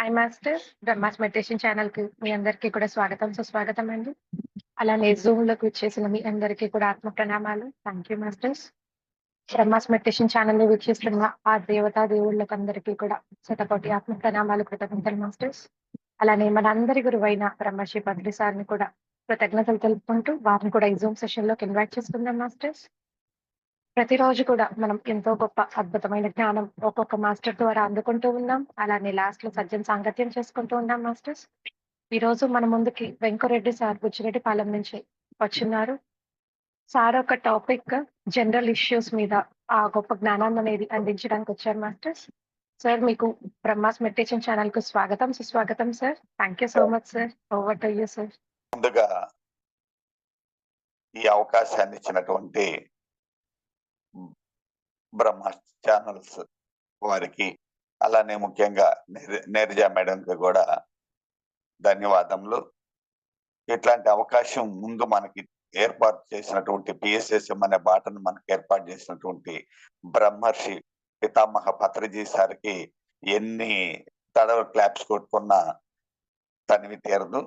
Hi master. Brahma's meditation ఛానల్‌కి మీ అందరికీ కూడా స్వాగతం, సుస్వాగతం అండి. అలానే జూమ్‌లోకి వచ్చేసిన మీ అందరికీ కూడా ఆత్మ ప్రణామాలు. Thank you masters. Brahma's meditation ఛానల్‌ని వీక్షిస్తున్న ఆ దేవతా దేవుళ్ళకందరికీ కూడా శతకోటి ఆత్మ ప్రణామాలు, కృతజ్ఞతలు మాస్టర్స్. అలానే మనందరి గురువైన బ్రహ్మశ్రీ పత్రి సార్‌ని కూడా కృతజ్ఞతలు తెలుపుకుంటూ వారిని కూడా ఈ జూమ్ సెషన్‌లోకి ఇన్వైట్ చేసుకుందాం మాస్టర్స్. ప్రతిరోజు కూడా మనం ఎంతో గొప్ప అద్భుతమైన జ్ఞానం ఒక్కొక్క మాస్టర్ ద్వారా అందుకుంటూ ఉన్నాం. అలానే లాస్ట్‌లో సజ్జన సాంగత్యం చేసుకుంటూ ఉన్నాం మాస్టర్స్. ఈరోజు మన ముందుకి వెంకరెడ్డి సార్ బుచ్చిరెడ్డిపాలెం నుంచి వచ్చున్నారు. సార్ ఒక టాపిక్ జనరల్ ఇష్యూస్ మీద ఆ గొప్ప జ్ఞానాన్ననేది అందించడానికి వచ్చారు మాస్టర్స్. సార్ మీకు బ్రహ్మాస్ మెడిటేషన్ ఛానల్‌కు స్వాగతం, సుస్వాగతం sir. Thank you so much sir. Over to you sir. ముందుగా ఈ అవకాశాన్ని ఇచ్చినటువంటి బ్రహ్మ ఛానల్స్ వారికి, అలానే ముఖ్యంగా నీరజ మేడంకి కూడా ధన్యవాదములు. ఇట్లాంటి అవకాశం ముందు మనకి ఏర్పాటు చేసినటువంటి పిఎస్ఎస్ఎం అనే బాటను మనకి ఏర్పాటు చేసినటువంటి బ్రహ్మర్షి పితామహ పత్రిజీ సార్కి ఎన్ని తడవ క్లాప్స్ కొట్టుకున్నా తనివి తీరదు.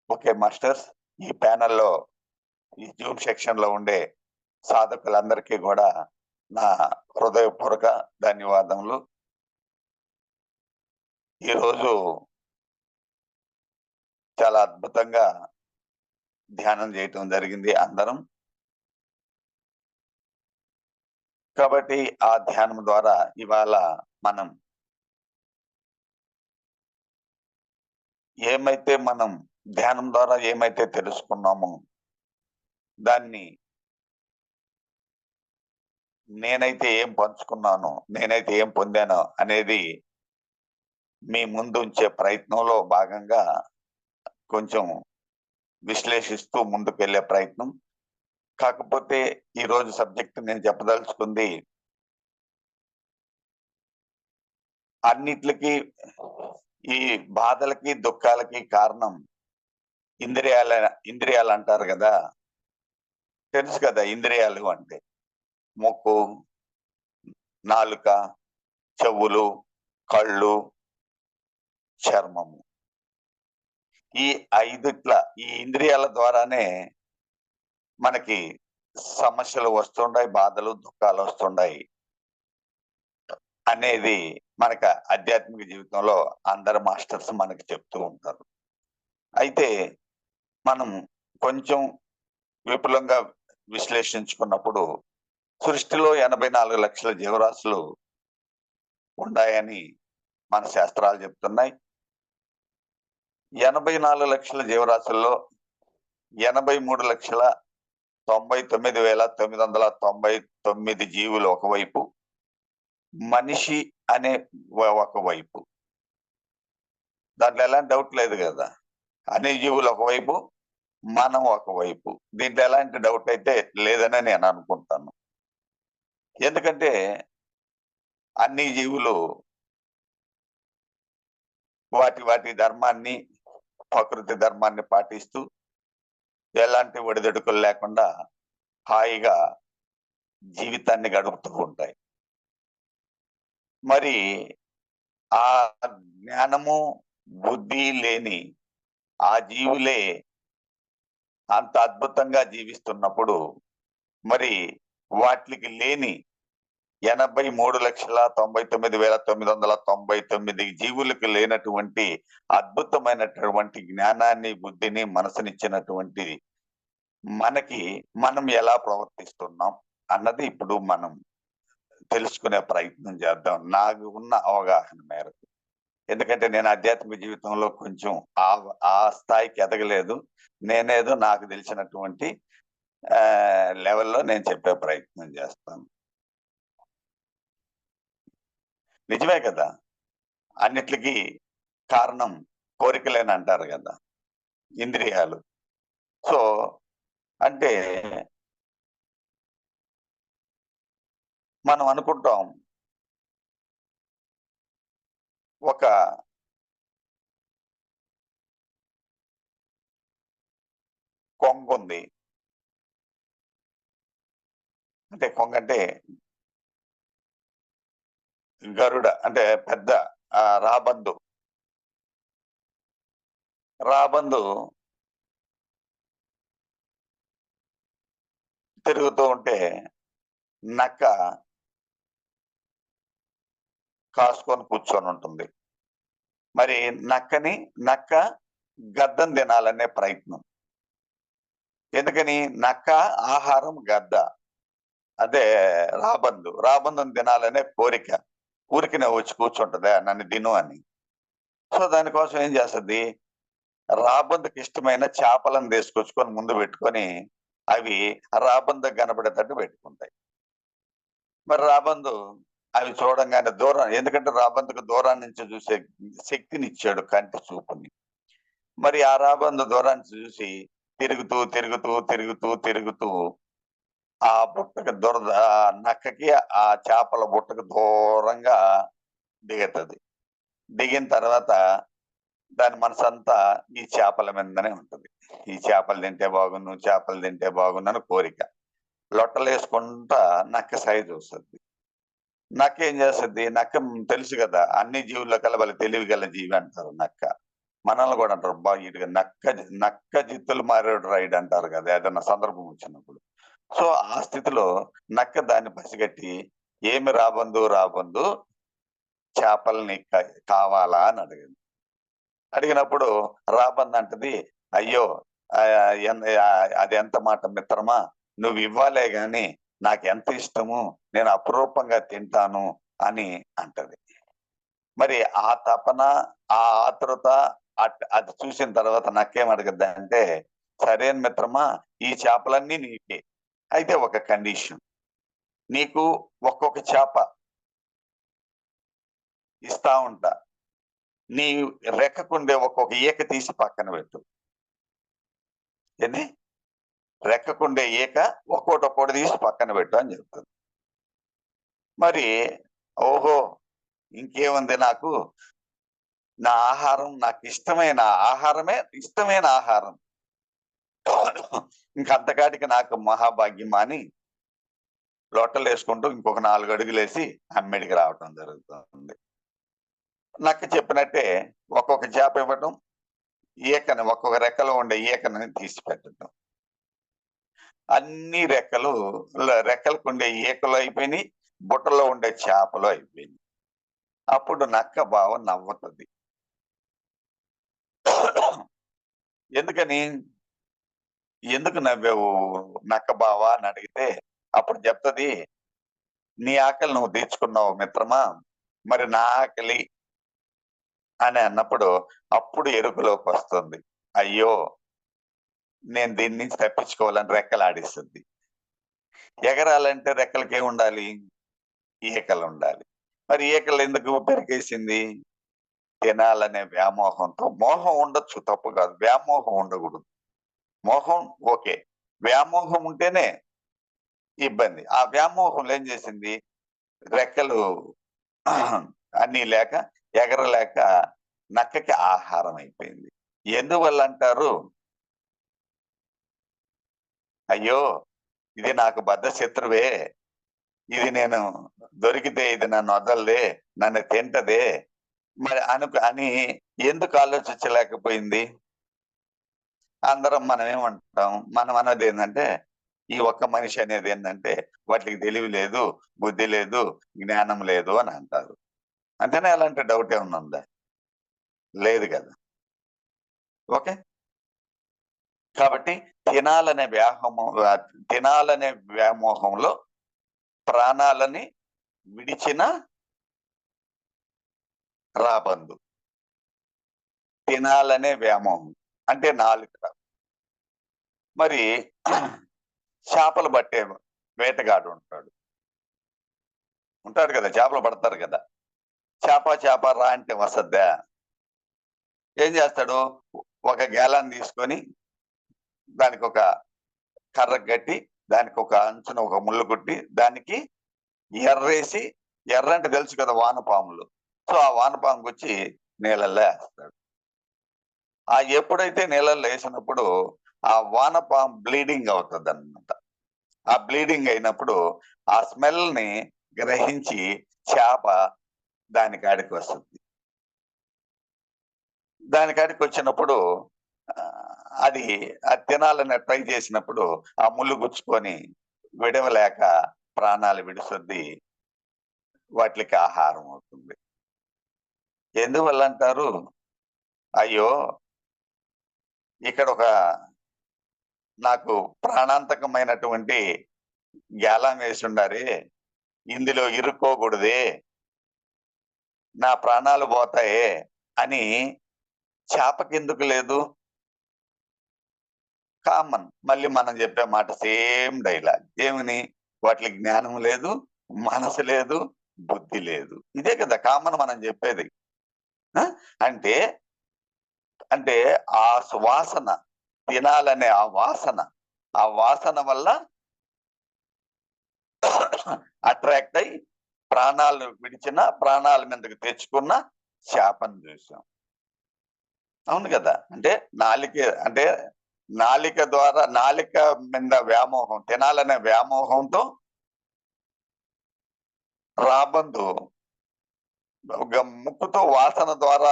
ఓకే మాస్టర్స్, ఈ ప్యానెల్లో ఈ జూమ్ సెక్షన్ లో ఉండే సాధకులందరికీ కూడా నా హృదయపూర్వక ధన్యవాదములు. ఈరోజు చాలా అద్భుతంగా ధ్యానం చేయటం జరిగింది అందరం. కాబట్టి ఆ ధ్యానం ద్వారా ఇవాళ మనం ధ్యానం ద్వారా ఏమైతే తెలుసుకున్నామో దాన్ని నేనైతే ఏం పంచుకున్నానో, నేనైతే ఏం పొందానో అనేది మీ ముందు ఉంచే ప్రయత్నంలో భాగంగా కొంచెం విశ్లేషిస్తూ ముందుకెళ్లే ప్రయత్నం. కాకపోతే ఈ రోజు సబ్జెక్ట్ నేను చెప్పదలుచుకుంది అన్నిట్లకి, ఈ బాధలకి దుఃఖాలకి కారణం ఇంద్రియాలు అంటారు కదా. తెలుసు కదా ఇంద్రియాలు అంటే ముక్కు, నాలుక, చెవులు, కళ్ళు, చర్మము. ఈ ఈ ఇంద్రియాల ద్వారానే మనకి సమస్యలు వస్తుంటాయి, బాధలు దుఃఖాలు వస్తుంటాయి అనేది మనకి ఆధ్యాత్మిక జీవితంలో అందరు మాస్టర్స్ మనకి చెప్తూ ఉంటారు. అయితే మనం కొంచెం విపులంగా విశ్లేషించుకున్నప్పుడు సృష్టిలో 84 లక్షల జీవరాశులు ఉన్నాయని మన శాస్త్రాలు చెప్తున్నాయి. 84 లక్షల జీవరాశుల్లో 83,99,999 జీవులు ఒకవైపు, మనిషి అనే ఒకవైపు. దాంట్లో ఎలాంటి డౌట్ లేదు కదా. అన్ని జీవులు ఒకవైపు, మనం ఒకవైపు. దీంట్లో ఎలాంటి డౌట్ అయితే లేదని నేను అనుకుంటాను. ఎందుకంటే అన్ని జీవులు వాటి ధర్మాన్ని, ప్రకృతి ధర్మాన్ని పాటిస్తూ ఎలాంటి ఒడిదుడుకులు లేకుండా హాయిగా జీవితాన్ని గడుపుతూ ఉంటాయి. మరి ఆ జ్ఞానము, బుద్ధి లేని ఆ జీవులే అంత అద్భుతంగా జీవిస్తున్నప్పుడు మరి వాటికి లేని 83,99,999 జీవులకు లేనటువంటి అద్భుతమైనటువంటి జ్ఞానాన్ని, బుద్ధిని, మనసునిచ్చినటువంటి మనం ఎలా ప్రవర్తిస్తున్నాం అన్నది ఇప్పుడు మనం తెలుసుకునే ప్రయత్నం చేద్దాం, నాకు ఉన్న అవగాహన మేరకు. ఎందుకంటే నేను ఆధ్యాత్మిక జీవితంలో కొంచెం ఆ స్థాయికి ఎదగలేదు. నేనేదో నాకు తెలిసినటువంటి లెవెల్లో నేను చెప్పే ప్రయత్నం చేస్తాను. నిజమే కదా, అన్నిటికీ కారణం కోరికలేని అంటారు కదా, ఇంద్రియాలు. సో అంటే మనం అనుకుంటాం ఒక కొంగుంది, అంటే కొంగ అంటే గరుడ అంటే పెద్ద రాబందు రాబందు తిరుగుతూ ఉంటే నక్క కాసుకొని కూర్చొని ఉంటుంది. మరి నక్క గద్దం తినాలనే ప్రయత్నం. ఎందుకని? నక్క ఆహారం గద్ద. అదే రాబందుని తినాలనే కోరిక. ఊరికినే వచ్చి కూర్చుంటదా నన్ను తిను అని. సో దానికోసం ఏం చేస్తది? రాబందుకి ఇష్టమైన చేపలను తీసుకొచ్చుకొని ముందు పెట్టుకొని అవి రాబందుకు కనపడేటట్టు పెట్టుకుంటాయి. మరి రాబందు అవి చూడంగానే దూరం, ఎందుకంటే రాబందుకు దూరం నుంచి చూసే శక్తిని ఇచ్చాడు, కంటి చూపుని. మరి ఆ రాబందు దూరాన్ని చూసి తిరుగుతూ ఆ బుట్టకు నక్కకి ఆ చేపల బుట్టకు దూరంగా దిగుతుంది. దిగిన తర్వాత దాని మనసంతా ఈ చేపల మీదనే ఉంటుంది. ఈ చేపలు తింటే బాగుండు అని కోరిక. లొట్టలేసుకుంటా నక్క సైజు చూస్తుంది. నక్క ఏం చేస్తుంది? నక్క తెలుసు కదా, అన్ని జీవుల్లో కల తెలివి గల జీవి అంటారు నక్క. మనల్ని కూడా అంటారు, బా ఇటుగా నక్క జిత్తులు మారేడు రైడ్ అంటారు కదా ఏదన్నా సందర్భం వచ్చినప్పుడు. సో ఆ స్థితిలో నక్క దాన్ని పసిగట్టి, ఏమి రాబందు చేపల్ని కావాలా అని అడిగింది. అడిగినప్పుడు రాబందు అంటది, అయ్యో అది ఎంత మాట మిత్రమా, నువ్వు ఇవ్వాలే గాని నాకు ఎంత ఇష్టము, నేను అపురూపంగా తింటాను అని అంటది. మరి ఆ తపన, ఆ ఆతృత అది చూసిన తర్వాత నక్కేం అడగద్ది అంటే, సరేన మిత్రమా, ఈ చేపలన్నీ నీకే. అయితే ఒక కండిషన్, నీకు ఒక్కొక్క చేప ఇస్తా ఉంటా, నీ రెక్కకుండే ఒక్కొక్క ఈక తీసి పక్కన పెట్టు. ఏంది? రెక్కకుండే ఈక ఒక్కోటి తీసి పక్కన పెట్టు అని చెప్తుంది. మరి ఓహో, ఇంకేముంది, నా ఆహారం, నాకు ఇష్టమైన ఆహారం ఇంకంతకాటికి నాకు మహాభాగ్యం అని లొట్టలు వేసుకుంటూ ఇంకొక 4 అడుగులేసి అమ్మిడికి రావటం జరుగుతుంది. నక్క చెప్పినట్టే ఒక్కొక్క చేప ఇవ్వటం, ఒక్కొక్క రెక్కలో ఉండే ఈకని తీసి పెట్టడం. అన్ని రెక్కలకు ఉండే ఈకలు అయిపోయినాయి, బుట్టలో ఉండే చేపలు అయిపోయినాయి. అప్పుడు నక్క బావ నవ్వుతుంది. ఎందుకు నవ్వావు నక్క బావ అని అడిగితే అప్పుడు చెప్తుంది, నీ ఆకలి నువ్వు తీర్చుకున్నావు మిత్రమా, మరి నా ఆకలి అని అన్నప్పుడు అప్పుడు ఎరుకలోకి వస్తుంది, అయ్యో నేను దీని నుంచి తప్పించుకోవాలని రెక్కలు ఆడిస్తుంది. ఎగరాలంటే రెక్కలకి ఏముండాలి? ఈకలు ఉండాలి. మరి ఈకలు ఎందుకు పెరిగేసింది? తినాలనే వ్యామోహంతో. మోహం ఉండొచ్చు, తప్పు కాదు, వ్యామోహం ఉండకూడదు. మోహం ఓకే, వ్యామోహం ఉంటేనే ఇబ్బంది. ఆ వ్యామోహంలో ఏం చేసింది? రెక్కలు అన్నీ లేక, ఎగరలేక నక్కకి ఆహారం అయిపోయింది. ఎందువల్ల అంటారు? అయ్యో ఇది నాకు బద్ధ శత్రువే, ఇది నేను దొరికితే ఇది నన్ను వదలదే, నన్ను తింటదే మరి అని ఎందుకు ఆలోచించలేకపోయింది? అందరం మనం ఏమంటాం? మనం అన్నది ఏంటంటే, ఈ ఒక్క మనిషి అనేది ఏంటంటే వాటికి తెలివి లేదు, బుద్ధి లేదు, జ్ఞానం లేదు అని అంటారు. అంతేనా? ఎలాంటి డౌట్ ఏమన్నా ఉందా? లేదు కదా. ఓకే, కాబట్టి తినాలనే వ్యామోహంలో ప్రాణాలని విడిచిన రాబందు. తినాలనే వ్యామోహం అంటే నాలుక. మరి చేపలు పట్టే వేటగాడు ఉంటాడు కదా, చేపలు పడతారు కదా. చేప రా అంటే వసద్దా? ఏం చేస్తాడు? ఒక గేలాన్ని తీసుకొని దానికి ఒక కర్ర కట్టి, దానికి ఒక అంచున ఒక ముళ్ళు కుట్టి, దానికి ఎర్రేసి, ఎర్ర అంటే తెలుసు కదా, వానపాములు. సో ఆ వానపాముకి వచ్చి నీళ్ళల్లో వేస్తాడు. ఆ ఎప్పుడైతే నీళ్ళల్లో వేసినప్పుడు ఆ వానపాము బ్లీడింగ్ అవుతుంది అన్నమాట. ఆ బ్లీడింగ్ అయినప్పుడు ఆ స్మెల్ ని గ్రహించి చేప దాని కాడికి వస్తుంది. దానికాడికి వచ్చినప్పుడు అది తినాలని ట్రై చేసినప్పుడు ఆ ముళ్ళు గుచ్చుకొని విడవలేక ప్రాణాలు విడుస్తుంది, వాటికి ఆహారం అవుతుంది. ఎందువల్ల అంటారు? అయ్యో, ఇక్కడ ఒక నాకు ప్రాణాంతకమైనటువంటి గేలం వేసి ఉండారే, ఇందులో ఇరుక్కోకూడదే, నా ప్రాణాలు పోతాయే అని చేపకెందుకు లేదు? కామన్. మళ్ళీ మనం చెప్పే మాట సేమ్ డైలాగ్. ఏమని? వాటికి జ్ఞానం లేదు, మనసు లేదు, బుద్ధి లేదు. ఇదే కదా కామన్ మనం చెప్పేది. అంటే అంటే ఆ సువాసన, తినాలనే ఆ వాసన వల్ల అట్రాక్ట్ అయి ప్రాణాలు విడిచిన, ప్రాణాల మీదకి తెచ్చుకున్న చేపను చూసాం. అవును కదా. అంటే నాలిక ద్వారా, నాలిక మీద వ్యామోహం, తినాలనే వ్యామోహంతో రాబందు ముక్కుతో వాసన ద్వారా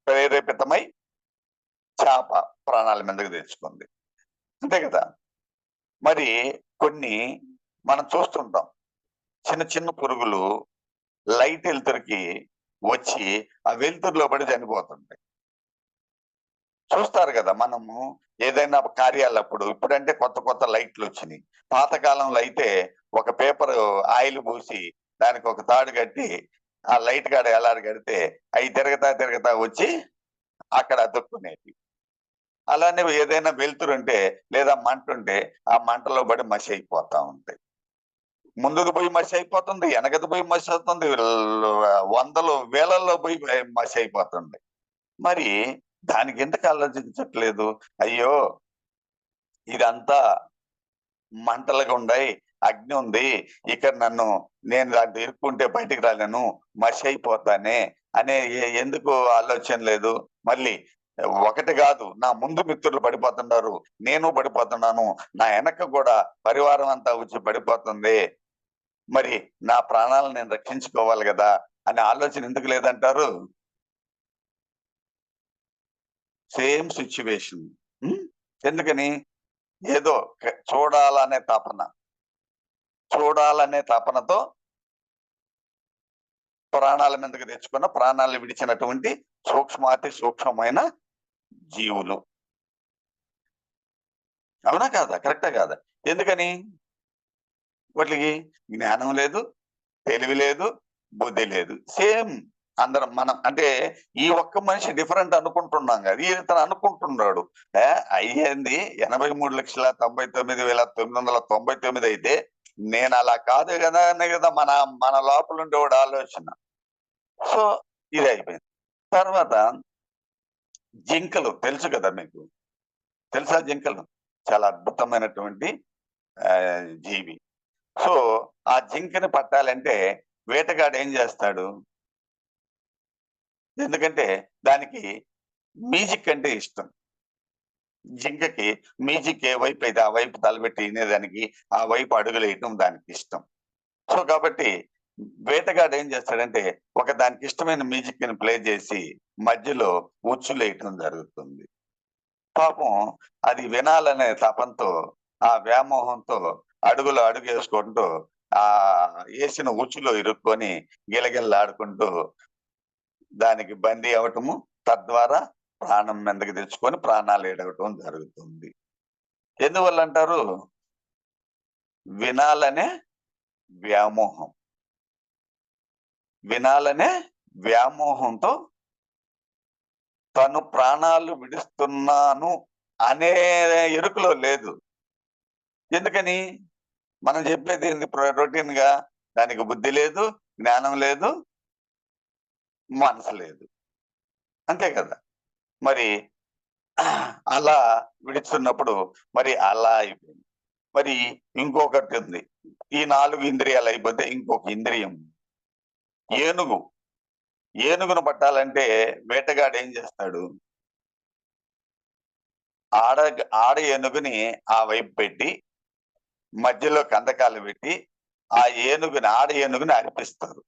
ప్రేరేపితమై చేప ప్రాణాల మీదకి తెచ్చుకుంది. అంతే కదా. మరి కొన్ని మనం చూస్తుంటాం, చిన్న చిన్న పురుగులు లైట్ వెలుతురికి వచ్చి ఆ వెలుతురులో పడి చనిపోతుంటాయి. చూస్తారు కదా మనము ఏదైనా కార్యాలప్పుడు. ఇప్పుడంటే కొత్త కొత్త లైట్లు వచ్చినాయి. పాతకాలంలో అయితే ఒక పేపర్ ఆయిల్ పూసి దానికి ఒక తాడు కట్టి ఆ లైట్ కాడ ఎలాడు కడితే అవి తిరగతా వచ్చి అక్కడ అతుక్కునేది. అలానే ఏదైనా వెలుతురుంటే లేదా మంట ఉంటే ఆ మంటలో పడి మసి అయిపోతా ఉంటాయి. ముందుకు పోయి మసి అయిపోతుంది, వెనకది పోయి మసి అవుతుంది, వందలు వేలల్లో పోయి మసి అయిపోతుంది. మరి దానికి ఎందుకు ఆలోచించట్లేదు? అయ్యో, ఇదంతా మంటలుగా ఉన్నాయి, అగ్ని ఉంది, ఇక్కడ నేను దాంట్లో ఇరుక్కుంటే బయటికి రాలేను, మసి అయిపోతానే అనే ఎందుకు ఆలోచన లేదు? మళ్ళీ ఒకటి కాదు, నా ముందు మిత్రులు పడిపోతున్నారు, నేను పడిపోతున్నాను, నా వెనక కూడా పరివారం అంతా వచ్చి పడిపోతుంది, మరి నా ప్రాణాలను నేను రక్షించుకోవాలి కదా అనే ఆలోచన ఎందుకు లేదంటారు? Same situation. ఎందుకని? ఏదో చూడాలనే తపనతో ప్రాణాల మీదకి తెచ్చుకున్న, ప్రాణాలు విడిచినటువంటి సూక్ష్మాతి సూక్ష్మమైన జీవులు. అవునా కాదా? కరెక్టా కాదా? ఎందుకని? వాటికి జ్ఞానం లేదు, తెలివి లేదు, బుద్ధి లేదు. సేమ్ అందరం మనం. అంటే ఈ ఒక్క మనిషి డిఫరెంట్ అనుకుంటున్నాం కదా, ఇతను అనుకుంటున్నాడు అయ్యింది 83,99,999 అయితే నేను అలా కాదు కదా అనే కదా మన మన లోపల ఉండేవాడు ఆలోచన. సో ఇది అయిపోయింది. తర్వాత జింకలు తెలుసు కదా మీకు? తెలుసా జింకలు? చాలా అద్భుతమైనటువంటి జీవి. సో ఆ జింకని పట్టాలంటే వేటగాడు ఏం చేస్తాడు? ఎందుకంటే దానికి మ్యూజిక్ అంటే ఇష్టం. జింకకి మ్యూజిక్ ఏ వైపు అయితే ఆ వైపు తలబెట్టి వినేదానికి, ఆ వైపు అడుగులేయటం దానికి ఇష్టం. సో కాబట్టి వేటగాడు ఏం చేస్తాడంటే దానికి ఇష్టమైన మ్యూజిక్ ని ప్లే చేసి మధ్యలో ఉచ్చులేయటం జరుగుతుంది. పాపం అది వినాలనే తపంతో, ఆ వ్యామోహంతో అడుగు వేసుకుంటూ ఆ వేసిన ఉచ్చులో ఇరుక్కొని గిలగిల్లాడుకుంటూ దానికి బందీ అవటము, తద్వారా ప్రాణం మీదకి తెచ్చుకొని ప్రాణాలు ఏడవటం జరుగుతుంది. ఎందువల్ల అంటారు? వినాలనే వ్యామోహం. వినాలనే వ్యామోహంతో తను ప్రాణాలు విడుస్తున్నాను అనే ఎరుకలో లేదు. ఎందుకని? మనం చెప్పేది రొటీన్ గా దానికి బుద్ధి లేదు, జ్ఞానం లేదు, మనసు లేదు. అంతే కదా. మరి అలా విడుస్తున్నప్పుడు మరి అలా అయిపోయింది. మరి ఇంకొకటి ఉంది. ఈ 4 ఇంద్రియాలు అయిపోతే ఇంకొక ఇంద్రియం ఏనుగును పట్టాలంటే వేటగాడు ఏం చేస్తాడు? ఆడ ఏనుగుని ఆ వైపు పెట్టి మధ్యలో కందకాలు పెట్టి ఆడ ఏనుగుని అరిపిస్తారు.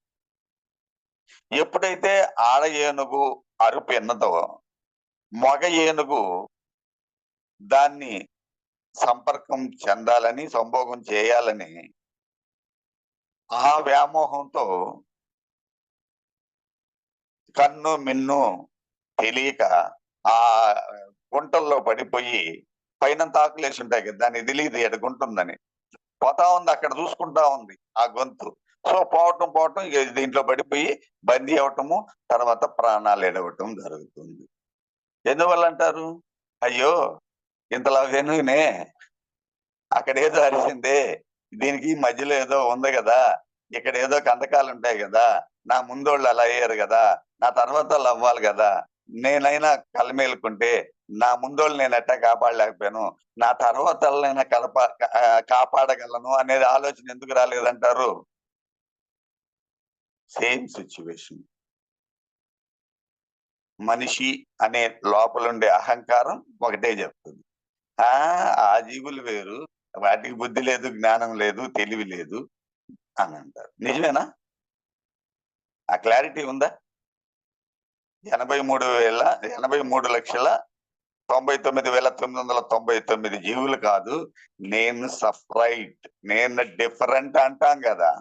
ఎప్పుడైతే ఆడ ఏనుగు అరుపు ఎన్నదో మగ ఏనుగు దాన్ని సంపర్కం చెందాలని, సంభోగం చేయాలని ఆ వ్యామోహంతో కన్ను మిన్ను తెలియక ఆ గుంటల్లో పడిపోయి పైనంత ఆకులేసి ఉంటాయి కదా, దాన్ని తెలియదు ఎక్కడ గుంటుందని పోతా ఉంది, అక్కడ చూసుకుంటా ఉంది ఆ గొంతు. సో పోవటం ఇక దీంట్లో పడిపోయి బందీ అవటము, తర్వాత ప్రాణాలు ఎడవటం జరుగుతుంది. ఎందువల్ల అంటారు? అయ్యో ఇంతలా వెనునే అక్కడ ఏదో అరిసిందే, దీనికి మధ్యలో ఏదో ఉంది కదా, ఇక్కడ ఏదో కందకాలు ఉంటాయి కదా, నా ముందోళ్ళు అలా అయ్యారు కదా, నా తర్వాత వాళ్ళు అవ్వాలి కదా, నేనైనా కలమేలుకుంటే నా ముందోళ్ళు నేను ఎట్టా కాపాడలేకపోయాను, నా తర్వాత వాళ్ళనైనా కాపాడగలను అనేది ఆలోచన ఎందుకు రాలేదంటారు? Same situation. మనిషి అనే లోపలుండే అహంకారం ఒకటే చెప్తుంది, ఆ జీవులు వేరు, వాటికి బుద్ధి లేదు, జ్ఞానం లేదు, తెలివి లేదు అని అంటారు. నిజమేనా? ఆ క్లారిటీ ఉందా? 83,99,999 జీవులు కాదు, నేను సపరేట్, నేను డిఫరెంట్ అంటాం కదా,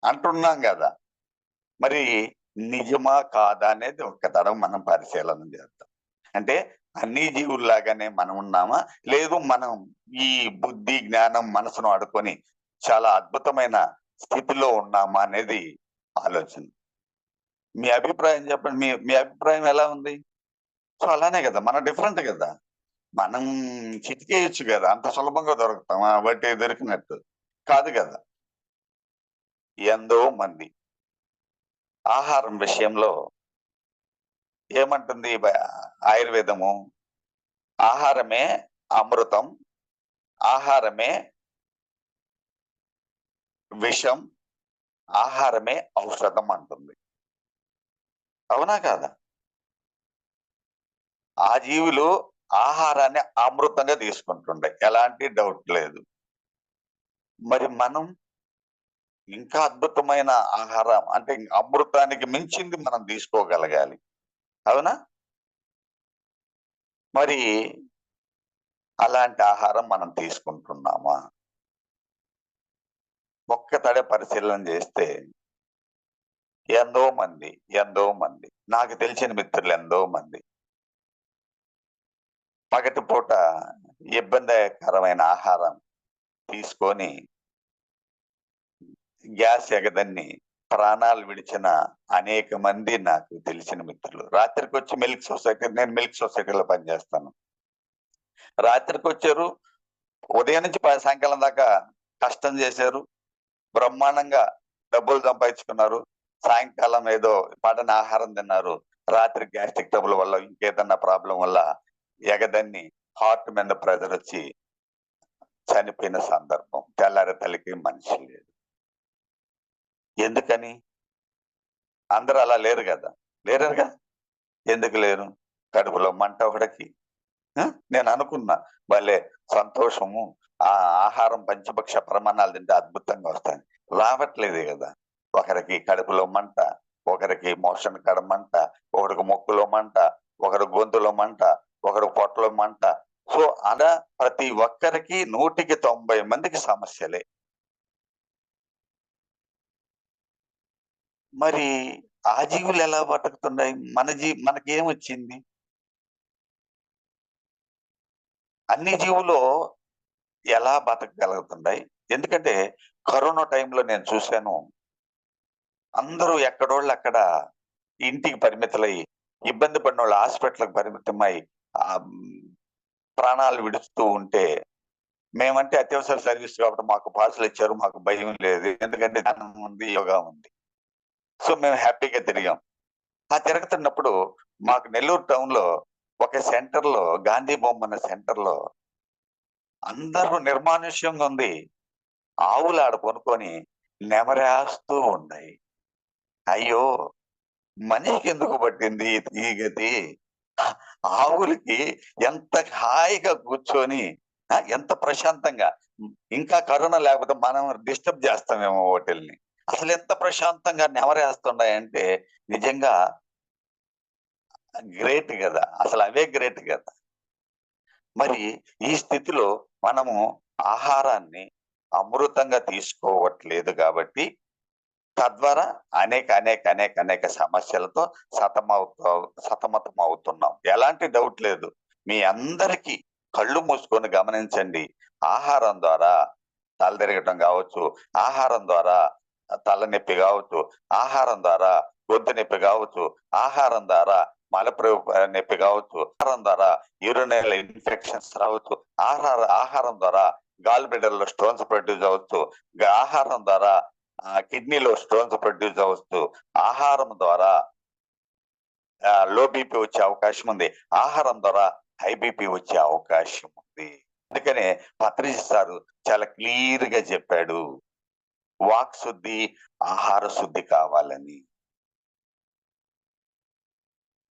అంటున్నాం కదా. మరి నిజమా కాదా అనేది ఒక్క తరం మనం పరిశీలన చేద్దాం. అంటే అన్ని జీవుల్లాగానే మనం ఉన్నామా, లేదు మనం ఈ బుద్ధి జ్ఞానం మనసును ఆడుకొని చాలా అద్భుతమైన స్థితిలో ఉన్నామా అనేది ఆలోచన. మీ అభిప్రాయం చెప్పండి. మీ మీ అభిప్రాయం ఎలా ఉంది? సో అలానే కదా, మనం డిఫరెంట్ కదా, మనం చిటికేయొచ్చు కదా, అంత సులభంగా దొరుకుతామా బట్టి దొరికినట్టు కాదు కదా. ఎంతో మంది ఆహారం విషయంలో ఏమంటుంది ఆయుర్వేదము? ఆహారమే అమృతం, ఆహారమే విషం, ఆహారమే ఔషధం అంటుంది. అవునా కాదా? ఆ జీవులు ఆహారాన్ని అమృతంగా తీసుకుంటుండే, ఎలాంటి డౌట్ లేదు. మరి మనం ఇంకా అద్భుతమైన ఆహారం, అంటే అమృతానికి మించింది మనం తీసుకోగలగాలి. అవునా? మరి అలాంటి ఆహారం మనం తీసుకుంటున్నామా? ఒక్కతడే పరిశీలన చేస్తే ఎంతో మంది నాకు తెలిసిన మిత్రులు ఎంతో మంది పగటిపూట ఇబ్బందికరమైన ఆహారం తీసుకొని గ్యాస్ ఎగదన్ని ప్రాణాలు విడిచిన అనేక మంది నాకు తెలిసిన మిత్రులు. రాత్రికి వచ్చి నేను మిల్క్ సొసైటీలో పనిచేస్తాను. రాత్రికి వచ్చారు, ఉదయం నుంచి సాయంకాలం దాకా కష్టం చేశారు, బ్రహ్మాండంగా డబ్బులు సంపాదించుకున్నారు, సాయంకాలం ఏదో పడని ఆహారం తిన్నారు, రాత్రి గ్యాస్ట్రిక్ ట్రబుల్ వల్ల ఇంకేదన్నా ప్రాబ్లం వల్ల ఎగదన్ని హార్ట్ మీద ప్రెజర్ వచ్చి చనిపోయిన సందర్భం. తెల్లారి తల్లికి మనిషి లేదు. ఎందుకని? అందరూ అలా లేరు కదా, లేరు కదా. ఎందుకు లేరు? కడుపులో మంట ఒకడికి. నేను అనుకున్నా భలే సంతోషము, ఆ ఆహారం పంచభక్ష ప్రమాణాలు తింటే అద్భుతంగా వస్తాయి, రావట్లేదే కదా. ఒకరికి కడుపులో మంట, ఒకరికి మోషన్ కడ మంట, ఒకరికి ముక్కులో మంట, ఒకరి గొంతులో మంట, ఒకరి పొట్టలో మంట. సో అలా ప్రతి ఒక్కరికి 190 మందికి సమస్యలే. మరి ఆ జీవులు ఎలా బతుకుతున్నాయి? మనకేమొచ్చింది? అన్ని జీవులు ఎలా బతకగలుగుతున్నాయి? ఎందుకంటే కరోనా టైంలో నేను చూశాను, అందరూ ఎక్కడోళ్ళు అక్కడ ఇంటికి పరిమితులై, ఇబ్బంది పడినోళ్ళు హాస్పిటల్‌కి పరిమితమై ప్రాణాలు విడుస్తూ ఉంటే, మేమంటే అత్యవసర సర్వీస్ కాబట్టి మాకు పాసులు ఇచ్చారు, మాకు భయం లేదు. ఎందుకంటే ధ్యానం ఉంది, యోగా ఉంది. సో మేము హ్యాపీగా తిరిగాం. ఆ తిరుగుతున్నప్పుడు మాకు నెల్లూరు టౌన్‌లో ఒక సెంటర్‌లో, గాంధీ బొమ్మ అనే సెంటర్‌లో అందరూ నిర్మానుష్యంగా ఉంది. ఆవులు ఆడ పనుకొని నెమరేస్తూ ఉన్నాయి. అయ్యో! మనిషికి ఎందుకు పట్టింది ఈ గతి? ఆవులకి ఎంత హాయిగా కూర్చొని, ఎంత ప్రశాంతంగా, ఇంకా కరోనా లేకపోతే మనం డిస్టర్బ్ చేస్తామేమో వాటిల్ని. అసలు ఎంత ప్రశాంతంగా నెమరేస్తున్నాయంటే నిజంగా గ్రేట్ కదా! అసలు అవే గ్రేట్ కదా! మరి ఈ స్థితిలో మనము ఆహారాన్ని అమృతంగా తీసుకోవట్లేదు కాబట్టి, తద్వారా అనేక సమస్యలతో సతమతం అవుతున్నాం. ఎలాంటి డౌట్ లేదు. మీ అందరికీ కళ్ళు మూసుకొని గమనించండి. ఆహారం ద్వారా తలతిరగటం గావచ్చు, ఆహారం ద్వారా తలనొప్పి గావచ్చు, ఆహారం ద్వారా గొంతు నొప్పి గావచ్చు, ఆహారం ద్వారా నొప్పి గావచ్చు, ఆహారం ద్వారా యూరినల్ ఇన్ఫెక్షన్స్ రావచ్చు, ఆహారం ద్వారా గాల్ బ్లాడర్‌లో స్టోన్స్ ప్రొడ్యూస్ అవ్వచ్చు, ఆహారం ద్వారా కిడ్నీలో స్టోన్స్ ప్రొడ్యూస్ అవ్వచ్చు, ఆహారం ద్వారా లో బీపీ వచ్చే అవకాశం ఉంది. ఆహారం ద్వారా హై బీపీ వచ్చే అవకాశం ఉంది. అందుకనే పత్రిజీ సారు చాలా క్లియర్‌గా చెప్పాడు. వాక్ శుద్ధి, ఆహార శుద్ధి కావాలని.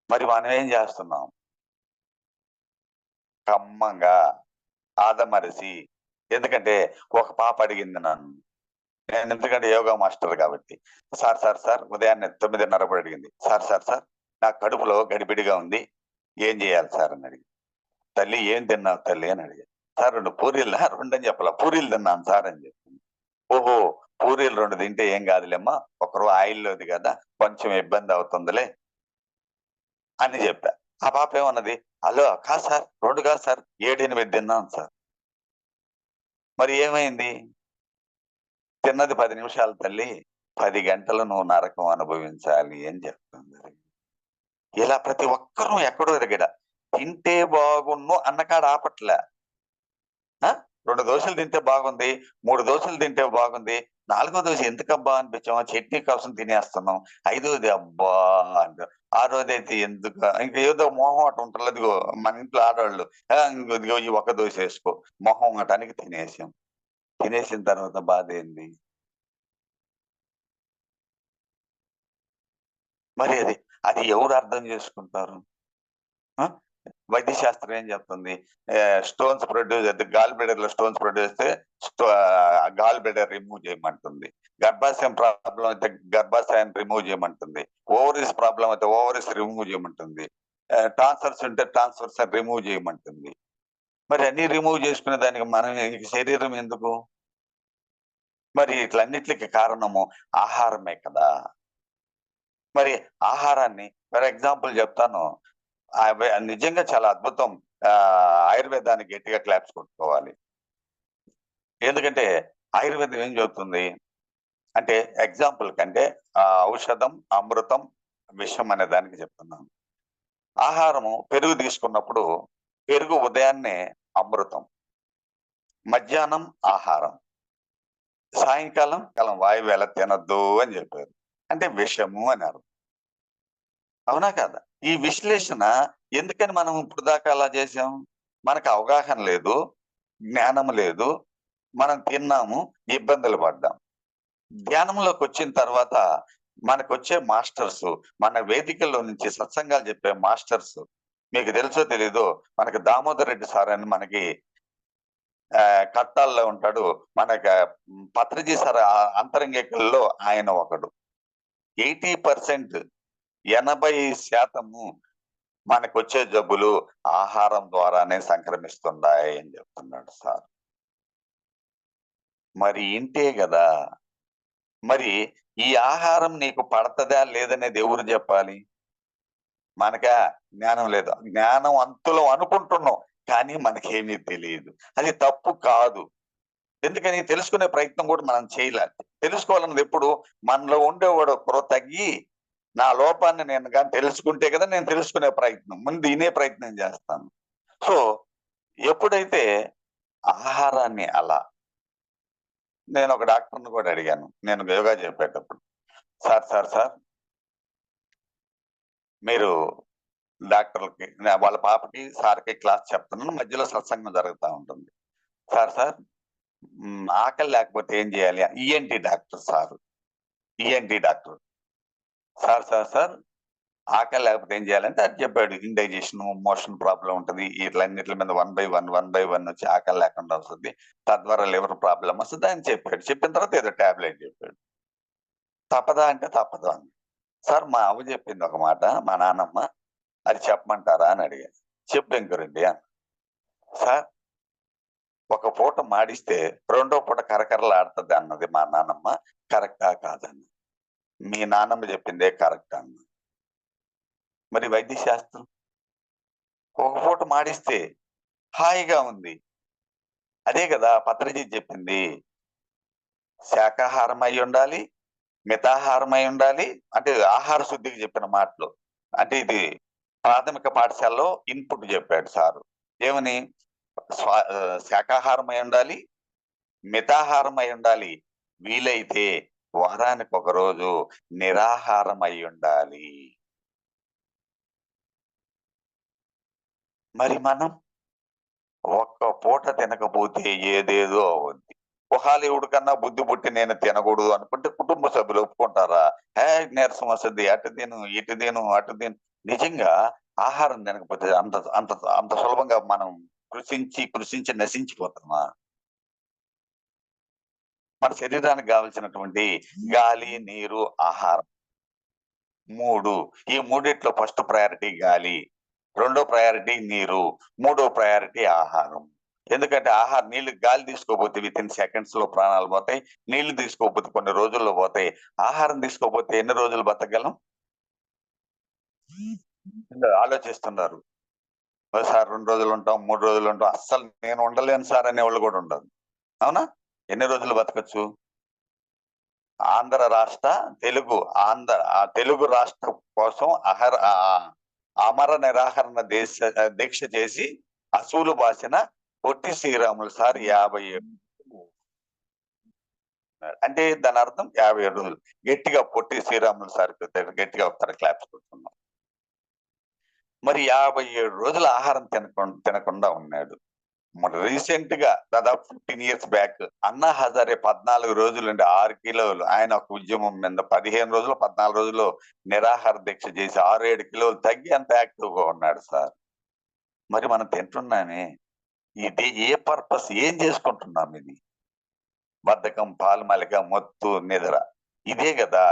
మరి మనం ఏం చేస్తున్నాం? కమ్మంగా ఆదమరసి, ఎందుకంటే ఒక పాప అడిగింది నన్ను. నేను ఎందుకంటే యోగా మాస్టర్ కాబట్టి. సార్ ఉదయాన్నే 9:30 అడిగింది. సార్ నా కడుపులో గడిబిడిగా ఉంది. ఏం చేయాలి సార్ అని అడిగింది. తల్లి ఏం తిన్నావు తల్లి అని అడిగాను. సార్ 2 పూరీలా? 2 అని చెప్పలా. పూరీలు తిన్నాను సార్ అని చెప్పింది. ఓహో! పూరీలు 2 తింటే ఏం కాదులేమ్మా. ఒకరు ఆయిల్‌లోది కదా! కొంచెం ఇబ్బంది అవుతుందిలే అని చెప్పా. ఆ పాప ఏమన్నది? హలో కాదు సార్ 2 కాదు సార్ 7, 8 తిన్నాను సార్. మరి ఏమైంది? తిన్నది 10 నిమిషాలు తల్లి. 10 గంటలు నువ్వు నరకం అనుభవించాలి అని చెప్తుంది. ఇలా ప్రతి ఒక్కరు ఎక్కడో దగ్గర తింటే బాగున్ను అన్న కాడ ఆపట్లే. 2 దోసలు తింటే బాగుంది. 3 దోసలు తింటే బాగుంది. 4 దోస ఎందుకబ్బా అనిపించామా చట్నీ కోసం తినేస్తున్నాం. ఐదోది అబ్బా! అంటాం. ఆరోదైతే ఎందుకు ఇంక ఏదో మొహమాటం ఉంటది. అదిగో మన ఇంట్లో ఆడోళ్ళు ఇదిగో ఈ ఒక్క దోస ఏసుకో. మొహమాటానికి తినేసాం. తినేసిన తర్వాత బాధేంది? మరి అది ఎవరు అర్థం చేసుకుంటారు? ఆ! వైద్య శాస్త్రం ఏం చెప్తుంది? స్టోన్స్ ప్రొడ్యూస్ అయితే గాల్ బ్లాడర్‌లో స్టోన్స్ ప్రొడ్యూస్ అయితే గాల్ బ్లాడర్ రిమూవ్ చేయమంటుంది. గర్భాశయం ప్రాబ్లమ్ అయితే గర్భాశయాన్ని రిమూవ్ చేయమంటుంది. ఓవరీస్ ప్రాబ్లమ్ అయితే ఓవరీస్ రిమూవ్ చేయమంటుంది. ట్రాన్స్‌ఫర్స్ ఉంటే ట్రాన్స్‌ఫర్స్ రిమూవ్ చేయమంటుంది. మరి అన్ని రిమూవ్ చేసుకునే దానికి మనం ఈ శరీరం ఎందుకు? మరి ఇట్లన్నిట్లికి కారణము ఆహారమే కదా! మరి ఆహారాన్ని ఫర్ ఎగ్జాంపుల్ చెప్తాను. నిజంగా చాలా అద్భుతం. ఆయుర్వేదానికి గట్టిగా క్లాప్స్ కొట్టుకోవాలి. ఎందుకంటే ఆయుర్వేదం ఏం చెబుతుంది? అంటే ఎగ్జాంపుల్ కంటే ఔషధం, అమృతం, విషం అనే దానికి చెప్తున్నాను. ఆహారము పెరుగు తీసుకున్నప్పుడు పెరుగు ఉదయాన్నే అమృతం. మధ్యాహ్నం ఆహారం. సాయంకాలం వాయువేళ తినొద్దు అని చెప్పారు. అంటే విషము అని అర్థం. అవునా కాదా? ఈ విశ్లేషణ ఎందుకని మనం ఇప్పుడు దాకా అలా చేసాం? మనకు అవగాహన లేదు, జ్ఞానం లేదు. మనం తిన్నాము, ఇబ్బందులు పడ్డాం. ధ్యానంలోకొచ్చిన తర్వాత మనకొచ్చే మాస్టర్సు, మన వేదికల్లో నుంచి సత్సంగాలు చెప్పే మాస్టర్సు మీకు తెలుసో తెలీదో మనకి దామోదర్ రెడ్డి సార్ అని మనకి కట్టాల్లో ఉంటాడు. మనకి పత్రిజీ సార్ అంతరంగికుల్లో ఆయన ఒకడు. 80% 80% మనకొచ్చే జబ్బులు ఆహారం ద్వారానే సంక్రమిస్తున్నాయి అని చెప్తున్నాడు సార్. మరి ఇంతే గదా! మరి ఈ ఆహారం నీకు పడతదా లేదనేది ఎవరు జెప్పాలి? మనకా జ్ఞానం లేదు. జ్ఞానం అంతులో అనుకుంటున్నాం. కానీ మనకేమీ తెలీదు. అది తప్పు కాదు. ఎందుకని తెలుసుకునే ప్రయత్నం గూడా మనం చేయలే. తెలుసుకోవాలన్నది ఎప్పుడు మనలో ఉండేవాడు ఒకరు తగ్గి నా లోపాన్ని నేను గాని తెలుసుకుంటే కదా నేను తెలుసుకునే ప్రయత్నం. ముందు ఇనే ప్రయత్నం జేస్తాను. సో, ఎప్పుడైతే ఆహారాన్ని అలా నేనొక డాక్టర్‌ని గూడా అడిగాను. నేను యోగా చెప్పేటప్పుడు. సార్ మీరు డాక్టర్‌లకి వాళ్ళ పాపకి, సార్‌కి క్లాస్ చెప్తున్నాను. మధ్యలో సత్సంగం జరుగుతా ఉంటుంది. సార్ ఆకలి లేకపోతే ఏం జేయాలి? ENT doctor sir. ENT doctor. Sir ఆకలి లేకపోతే ఏం జేయాలంటే అది చెప్పాడు. ఇండైజెషను, మోషన్ ప్రాబ్లమ్ ఉంటది. ఈట్లన్నిట్ల మీద వన్ బై వన్ వచ్చి ఆకలి లేకుండా వస్తది. తద్వారా లివర్ ప్రాబ్లమ్ వస్తది అని చెప్పాడు. చెప్పిన తర్వాత ఏదో టాబ్లెట్ చెప్పాడు. తప్పదా అంటే తప్పదు అన్నా. సార్ మా అవ్వ చెప్పింది ఒక మాట మా నాన్నమ్మ. అది చెప్పమంటారా అని అడిగాను. చెప్పు వెంకరెడ్డి అన్న. సార్, ఒక పూట మాడిస్తే రెండో పూట కరకరలాడుతుంది అన్నది మా నాన్నమ్మ. కరెక్టా కాదన్న. మీ నాన్నమ్మ చెప్పిందే కరెక్ట్ అన్న. మరి వైద్య శాస్త్రం ఒక పూట మాడిస్తే హాయిగా ఉంది. అదే కదా పత్రిజిత్ చెప్పింది. శాకాహారం అయి ఉండాలి, మితాహారం అయి ఉండాలి. అంటే ఆహార శుద్ధికి చెప్పిన మాటలు. అంటే ఇది ప్రాథమిక పాఠశాలలో ఇన్పుట్ చెప్పాడు సారు. ఏమని? శాకాహారం అయి ఉండాలి, మితాహారం అయి ఉండాలి, వీలైతే వారానికి ఒక రోజు నిరాహారం అయి ఉండాలి. మరి మనం ఒక్క పూట తినకపోతే ఏదేదో అవుద్ది. హాలీవుడ్ కన్నా బుద్ధి పుట్టి నేను తినకూడదు అనుకుంటే కుటుంబ సభ్యులు ఒప్పుకుంటారా? నీరసం వస్తుంది, అటు తిను, ఇటు తిను, అటు తిను. నిజంగా ఆహారం తినకపోతే అంత అంత అంత సులభంగా మనం కృషించి నశించిపోతామా? మన శరీరానికి కావలసినటువంటి గాలి, నీరు, ఆహారం 3. ఈ మూడిట్లో ఫస్ట్ ప్రయారిటీ గాలి, రెండో ప్రయారిటీ నీరు, మూడో ప్రయారిటీ ఆహారం. ఎందుకంటే నీళ్లు గాలి తీసుకోకపోతే వితిన్ సెకండ్స్ లో ప్రాణాలు పోతాయి. నీళ్లు తీసుకోకపోతే కొన్ని రోజుల్లో పోతాయి. ఆహారం తీసుకోకపోతే ఎన్ని రోజులు బతకగలం? ఆలోచిస్తున్నారు. సార్ 2 రోజులు ఉంటాం, 3 రోజులు ఉంటాం. అస్సలు నేను ఉండలేను సార్ అనేవాళ్ళు కూడా ఉండదు. అవునా? ఎన్ని రోజులు బతకచ్చు? తెలుగు రాష్ట్రం కోసం అమర నిరాహరణ దీక్ష చేసి అసూలు బాసిన పొట్టి శ్రీరాములు సార్ 57. అంటే దాని అర్థం 57 రోజులు. గట్టిగా పొట్టి శ్రీరాములు సార్ గట్టిగా ఒకసారి క్లాప్స్ కొడుతున్నాం. మరి 57 రోజులు ఆహారం తినకుండా ఉన్నాడు. రీసెంట్ గా దాదాపు 15 years బ్యాక్ అన్నా హజారే 14 రోజులు 6 కిలోలు ఆయన ఒక ఉద్యమం మీద 15 రోజులు 14 రోజులు నిరాహార దీక్ష చేసి 6-7 కిలోలు తగ్గి అంత యాక్టివ్ గా ఉన్నాడు సార్. మరి మనం తింటున్నామే, ఇది ఏ పర్పస్? ఏం చేసుకుంటున్నాం? ఇది బద్ధకం, పాలుమలిక, మొత్తు, నిద్ర. ఇదే కదా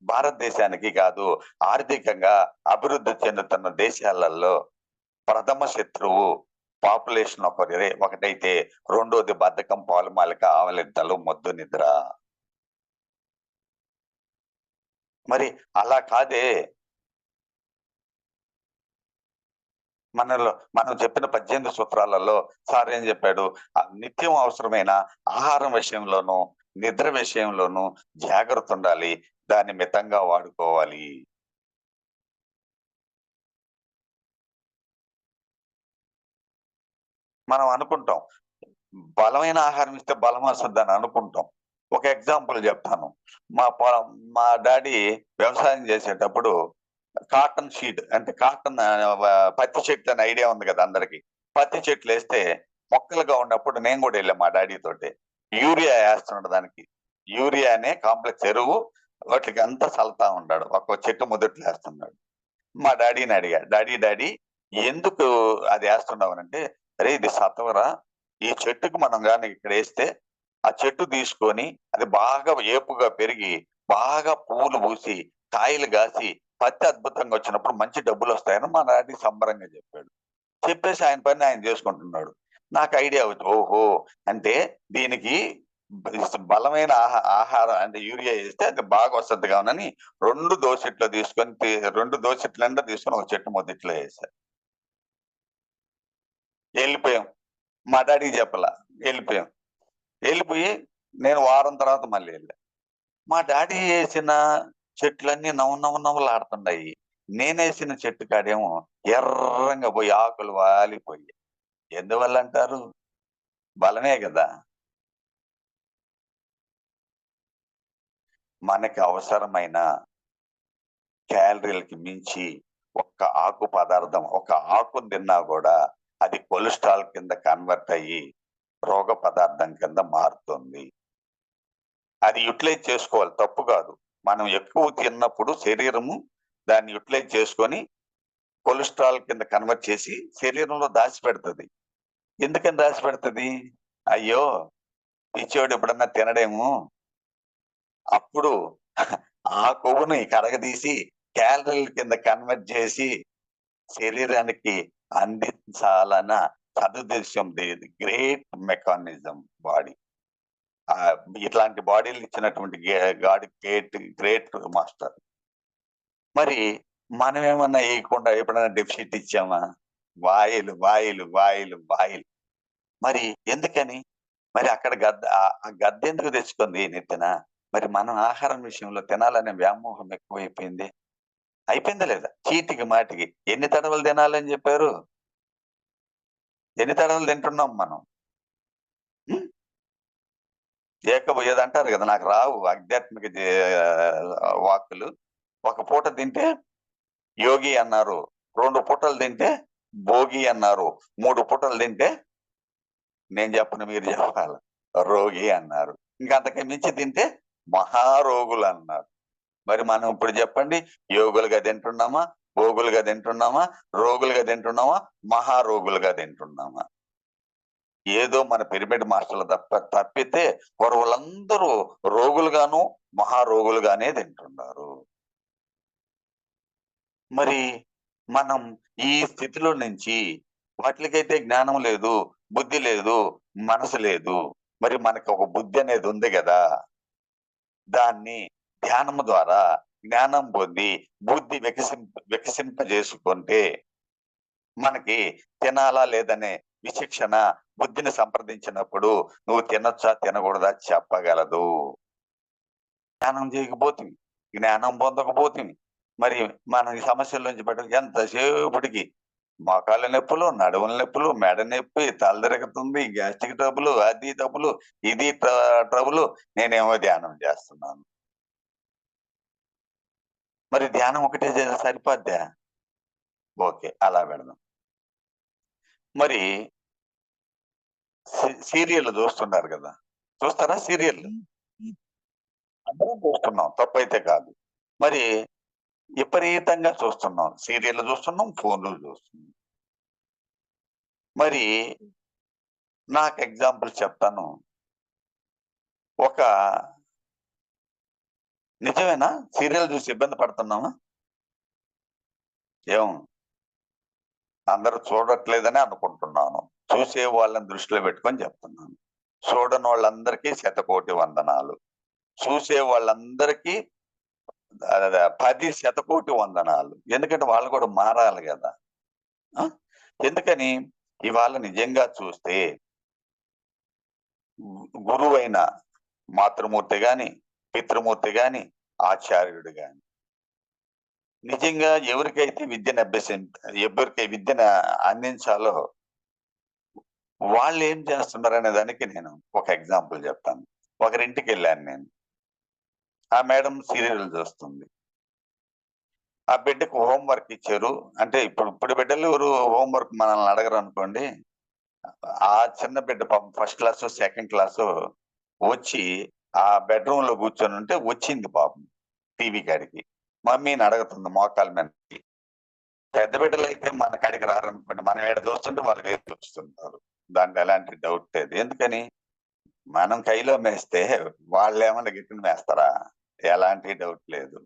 భారతదేశానికి కాదు, ఆర్థికంగా అభివృద్ధి చెందుతున్న దేశాలలో ప్రథమ శత్రువు పాపులేషన్ ఒకటైతే రెండోది బద్ధకం, పాలుమాలిక, ఆవలిద్దలు, మొద్దు, నిద్ర. మరి అలా కాదే మనం చెప్పిన 18 సూత్రాలలో సార్ ఏం చెప్పాడు? నిత్యం అవసరమైన ఆహారం విషయంలోనూ నిద్ర విషయంలోనూ జాగ్రత్త ఉండాలి, దాన్ని మితంగా వాడుకోవాలి. మనం అనుకుంటాం బలమైన ఆహారం ఇస్తే బలం వస్తుందని అనుకుంటాం. ఒక ఎగ్జాంపుల్ చెప్తాను. మా డాడీ వ్యవసాయం చేసేటప్పుడు కాటన్ షీట్ అంటే కాటన్ పత్తి చెట్లు అని ఐడియా ఉంది కదా అందరికి. పత్తి చెట్లు వేస్తే మొక్కలుగా ఉన్నప్పుడు నేను కూడా వెళ్ళాను మా డాడీ తోటి. యూరియా వేస్తున్నాడు దానికి. యూరియానే కాంప్లెక్స్ ఎరువు వాటికి అంతా చల్లుతా ఉన్నాడు. ఒక చెట్టు మొదట్లో వేస్తున్నాడు. మా డాడీని అడిగా, డాడీ ఎందుకు అది వేస్తున్నావు అంటే, అరే ఇది సత్వరా, ఈ చెట్టుకు మనం గాని ఇక్కడ వేస్తే ఆ చెట్టు తీసుకొని అది బాగా ఏపుగా పెరిగి బాగా పువ్వులు పూసి కాయలు కాసి పత్తి అద్భుతంగా వచ్చినప్పుడు మంచి డబ్బులు వస్తాయని మా డాడీ సంబరంగా చెప్పాడు. చెప్పేసి ఆయన పని ఆయన చేసుకుంటున్నాడు. నాకు ఐడియా వచ్చి, ఓహో, అంటే దీనికి బలమైన ఆహారం అంటే యూరియా వేస్తే అది బాగా వస్తుంది కావునని 2 దోసెట్లు తీసుకొని 2 దోసెట్ల నిండా తీసుకొని ఒక చెట్టు మొదట్లో వేశారు. వెళ్ళిపోయాం. మా డాడీకి చెప్పలా, వెళ్ళిపోయాం. వెళ్ళిపోయి నేను వారం తర్వాత మళ్ళీ వెళ్ళా. మా డాడీ వేసిన చెట్లన్నీ నవ్వులాడుతున్నాయి. నేనేసిన చెట్టు కాడేమో ఎర్రంగా పోయి ఆకులు వాలిపోయి. ఎందువల్ల అంటారు? బలమే కదా. మనకి అవసరమైన క్యాలరీలకి మించి ఒక్క ఆకు పదార్థం, ఒక ఆకును తిన్నా కూడా అది కొలెస్ట్రాల్ కింద కన్వర్ట్ అయ్యి రోగ పదార్థం కింద మారుతుంది. అది యూటిలైజ్ చేసుకోవాలి, తప్పు కాదు. మనం ఎక్కువ తిన్నప్పుడు శరీరము దాన్ని యూటిలైజ్ చేసుకొని కొలెస్ట్రాల్ కింద కన్వర్ట్ చేసి శరీరంలో దాచిపెడుతుంది. ఎందుకని దాచిపెడుతుంది? అయ్యో పిచ్చోడు ఎప్పుడన్నా తినడేమో, అప్పుడు ఆ కొవ్వుని కరగదీసి క్యాలరీల కింద కన్వర్ట్ చేసి శరీరానికి అందించాలన్న సదుద్దేశం గ్రేట్ మెకానిజం బాడీ. ఇట్లాంటి బాడీలు ఇచ్చినటువంటి గాడ్ గ్రేట్ గ్రేట్ మాస్టర్. మరి మనం ఏమన్నా వేయకుండా ఎప్పుడైనా డెఫిసిట్ ఇచ్చామా? వాయిలు వాయిలు వాయిలు వాయిలు. మరి ఎందుకని? మరి అక్కడ ఆ గద్ద ఎందుకు తెచ్చుకుంది నెత్తిన? మరి మనం ఆహారం విషయంలో తినాలనే వ్యామోహం ఎక్కువైపోయింది. అయిపోయిందా లేదా? చీటికి మాటికి ఎన్ని తడవలు తినాలని చెప్పారు? ఎన్ని తడవలు తింటున్నాం మనం? ఏదంటారు కదా, నాకు రావు ఆధ్యాత్మిక వాక్కులు. ఒక పూట తింటే యోగి అన్నారు, 2 పూటలు తింటే భోగి అన్నారు, 3 పూటలు తింటే నేను చెప్పను మీరు చెప్పాలి రోగి అన్నారు, ఇంకంతకు మించి తింటే మహారోగులు అన్నారు. మరి మనం ఇప్పుడు చెప్పండి, యోగులుగా తింటున్నామా, భోగులుగా తింటున్నామా, రోగులుగా తింటున్నామా, మహారోగులుగా తింటున్నామా? ఏదో మన పిరమిడ్ మాస్టర్లు తప్పితే వాళ్ళందరూ రోగులుగాను మహారోగులుగానే తింటున్నారు. మరి మనం ఈ స్థితిలో నుంచి వాటికైతే జ్ఞానం లేదు, బుద్ధి లేదు, మనసు లేదు. మరి మనకు ఒక బుద్ధి అనేది ఉంది కదా, దాన్ని ధ్యానము ద్వారా జ్ఞానం పొంది బుద్ధి వికసింపజేసుకుంటే మనకి తినాలా లేదనే విచక్షణ బుద్ధిని సంప్రదించినప్పుడు నువ్వు తినొచ్చా తినకూడదా చెప్పగలదు. జ్ఞానం చేయకపోతుంది, జ్ఞానం పొందకపోతుంది, మరి మనం ఈ సమస్యల నుంచి బయట ఎంతసేపటికి మోకాళ్ళ నొప్పులు, నడుముల నొప్పులు, మెడ నొప్పి, తలదిరుగుతుంది, గ్యాస్ట్రిక్ ట్రబుల్, అది ట్రబుల్, ఇది ట్రబుల్. నేనేమో ధ్యానం చేస్తున్నాను. మరి ధ్యానం ఒకటే సరిపోద్దా? ఓకే, అలా పెడదాం. మరి సీరియల్ చూస్తున్నారు కదా, చూస్తారా సీరియల్? అందరం చూస్తున్నాం, తప్పైతే కాదు. మరి విపరీతంగా చూస్తున్నాం, సీరియల్ చూస్తున్నాం, ఫోన్లు చూస్తున్నాం. మరి నాకు ఎగ్జాంపుల్ చెప్తాను. ఒక నిజమేనా సీరియల్ చూసి ఇబ్బంది పడుతున్నామా? ఏం అందరూ చూడట్లేదని అనుకుంటున్నాను. చూసే వాళ్ళని దృష్టిలో పెట్టుకొని చెప్తున్నాను. చూడని వాళ్ళందరికీ శతకోటి వందనాలు, చూసే వాళ్ళందరికీ 10 శతకోటి వందనాలు. ఎందుకంటే వాళ్ళు కూడా మారాలి కదా. ఎందుకని? ఇవాళ నిజంగా చూస్తే గురువైన మాతృమూర్తి గాని, పితృమూర్తి గాని, ఆచార్యుడు గాని నిజంగా ఎవరికైతే ఎవరికి విద్యను అందించాలో వాళ్ళు ఏం చేస్తున్నారనే దానికి నేను ఒక ఎగ్జాంపుల్ చెప్తాను. ఒకరింటికి వెళ్ళాను నేను. ఆ మేడం సీరియల్ చూస్తుంది. ఆ బిడ్డకు హోంవర్క్ ఇచ్చారు. అంటే ఇప్పుడు బిడ్డలు ఎవరు హోంవర్క్ మనల్ని అడగరు అనుకోండి. ఆ చిన్న బిడ్డ పాపం ఫస్ట్ క్లాస్, సెకండ్ క్లాస్ వచ్చి ఆ బెడ్రూమ్ లో కూర్చొని ఉంటే వచ్చింది పాపం టీవీ కాడికి. మమ్మీని అడుగుతుంది మోకాల మీద. పెద్ద బిడ్డలు అయితే మన కాడికి రారనుకోండి, మనం ఏడ చూస్తుంటే వాళ్ళు వేరు చూస్తుంటారు. దాంట్లో ఎలాంటి డౌట్ లేదు. ఎందుకని? మనం కైలో మేస్తే వాళ్ళు ఏమన్నా గిట్టును మేస్తారా? ఎలాంటి డౌట్ లేదు.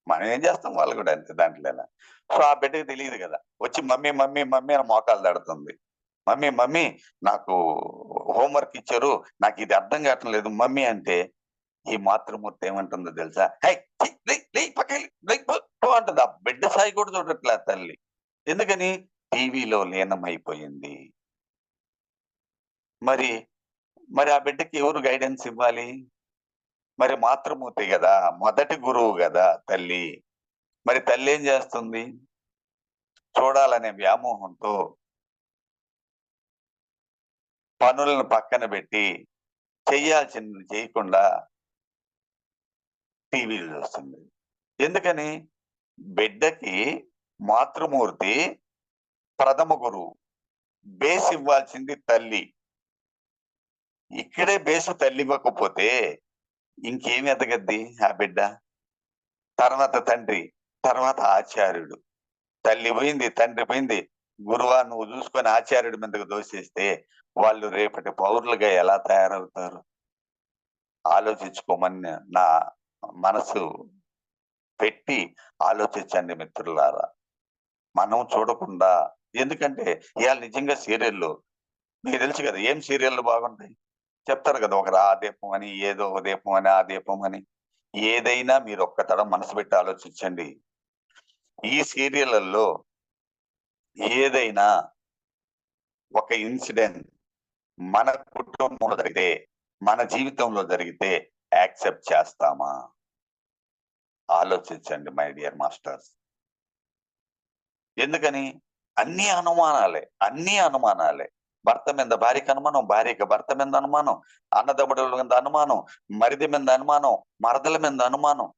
మనం ఏం చేస్తాం, వాళ్ళు కూడా అంతే, దాంట్లో ఎలా. సో ఆ బిడ్డకి తెలియదు కదా, వచ్చి మమ్మీ మమ్మీ మమ్మీ అని మోకాలు తడుతుంది. మమ్మీ మమ్మీ నాకు హోంవర్క్ ఇచ్చారు, నాకు ఇది అర్థం కావటం లేదు మమ్మీ అంటే, ఈ మాతృమూర్తి ఏమంటుందో తెలుసా? హై అంటుంది. ఆ బిడ్డ స్థాయి కూడా చూడట్లే తల్లి. ఎందుకని? టీవీలో లీనమైపోయింది. మరి మరి ఆ బిడ్డకి ఎవరు గైడెన్స్ ఇవ్వాలి? మరి మాతృమూర్తి కదా, మొదటి గురువు కదా తల్లి. మరి తల్లి ఏం చేస్తుంది? చూడాలనే వ్యామోహంతో పనులను పక్కన పెట్టి చెయ్యాల్సింది చేయకుండా టీవీలు చూస్తుంది. ఎందుకని? బిడ్డకి మాతృమూర్తి ప్రథమ గురువు, బేస్ ఇవ్వాల్సింది తల్లి. ఇక్కడే బేసు తల్లి ఇవ్వకపోతే ఇంకేమి ఎదగద్ది ఆ బిడ్డ? తర్వాత తండ్రి, తర్వాత ఆచార్యుడు. తల్లి పోయింది, తండ్రి పోయింది, గురువా నువ్వు చూసుకొని ఆచార్యుడి మీదకు దోసేస్తే వాళ్ళు రేపటి పౌరులుగా ఎలా తయారవుతారు? ఆలోచించుకోమని నా మనసు పెట్టి ఆలోచించండి మిత్రులారా. మనం చూడకుండా. ఎందుకంటే ఇవాళ నిజంగా సీరియల్‌లు మీకు తెలుసు కదా! ఏం సీరియల్‌లు బాగుంటాయి? చెప్తారు కదా! ఒకరు ఆ దీపం అని, ఏదో ఒక దీపం అని, ఆ దీపం అని. ఏదైనా మీరు ఒక్క తరం మనసు పెట్టి ఆలోచించండి. ఈ సీరియల్‌లలో ఏదైనా ఒక ఇన్సిడెంట్ మన కుటుంబంలో జరిగితే, మన జీవితంలో జరిగితే యాక్సెప్ట్ చేస్తామా? ఆలోచించండి మై డియర్ మాస్టర్స్. ఎందుకని? అన్నీ అనుమానాలే. అన్నీ అనుమానాలే. భర్త మీద భార్యకి అనుమానం, భార్యకి భర్త మీద అనుమానం, అన్నదమ్ముడుల మీద అనుమానం, మరిది మీద అనుమానం, మరదల మీద అనుమానం.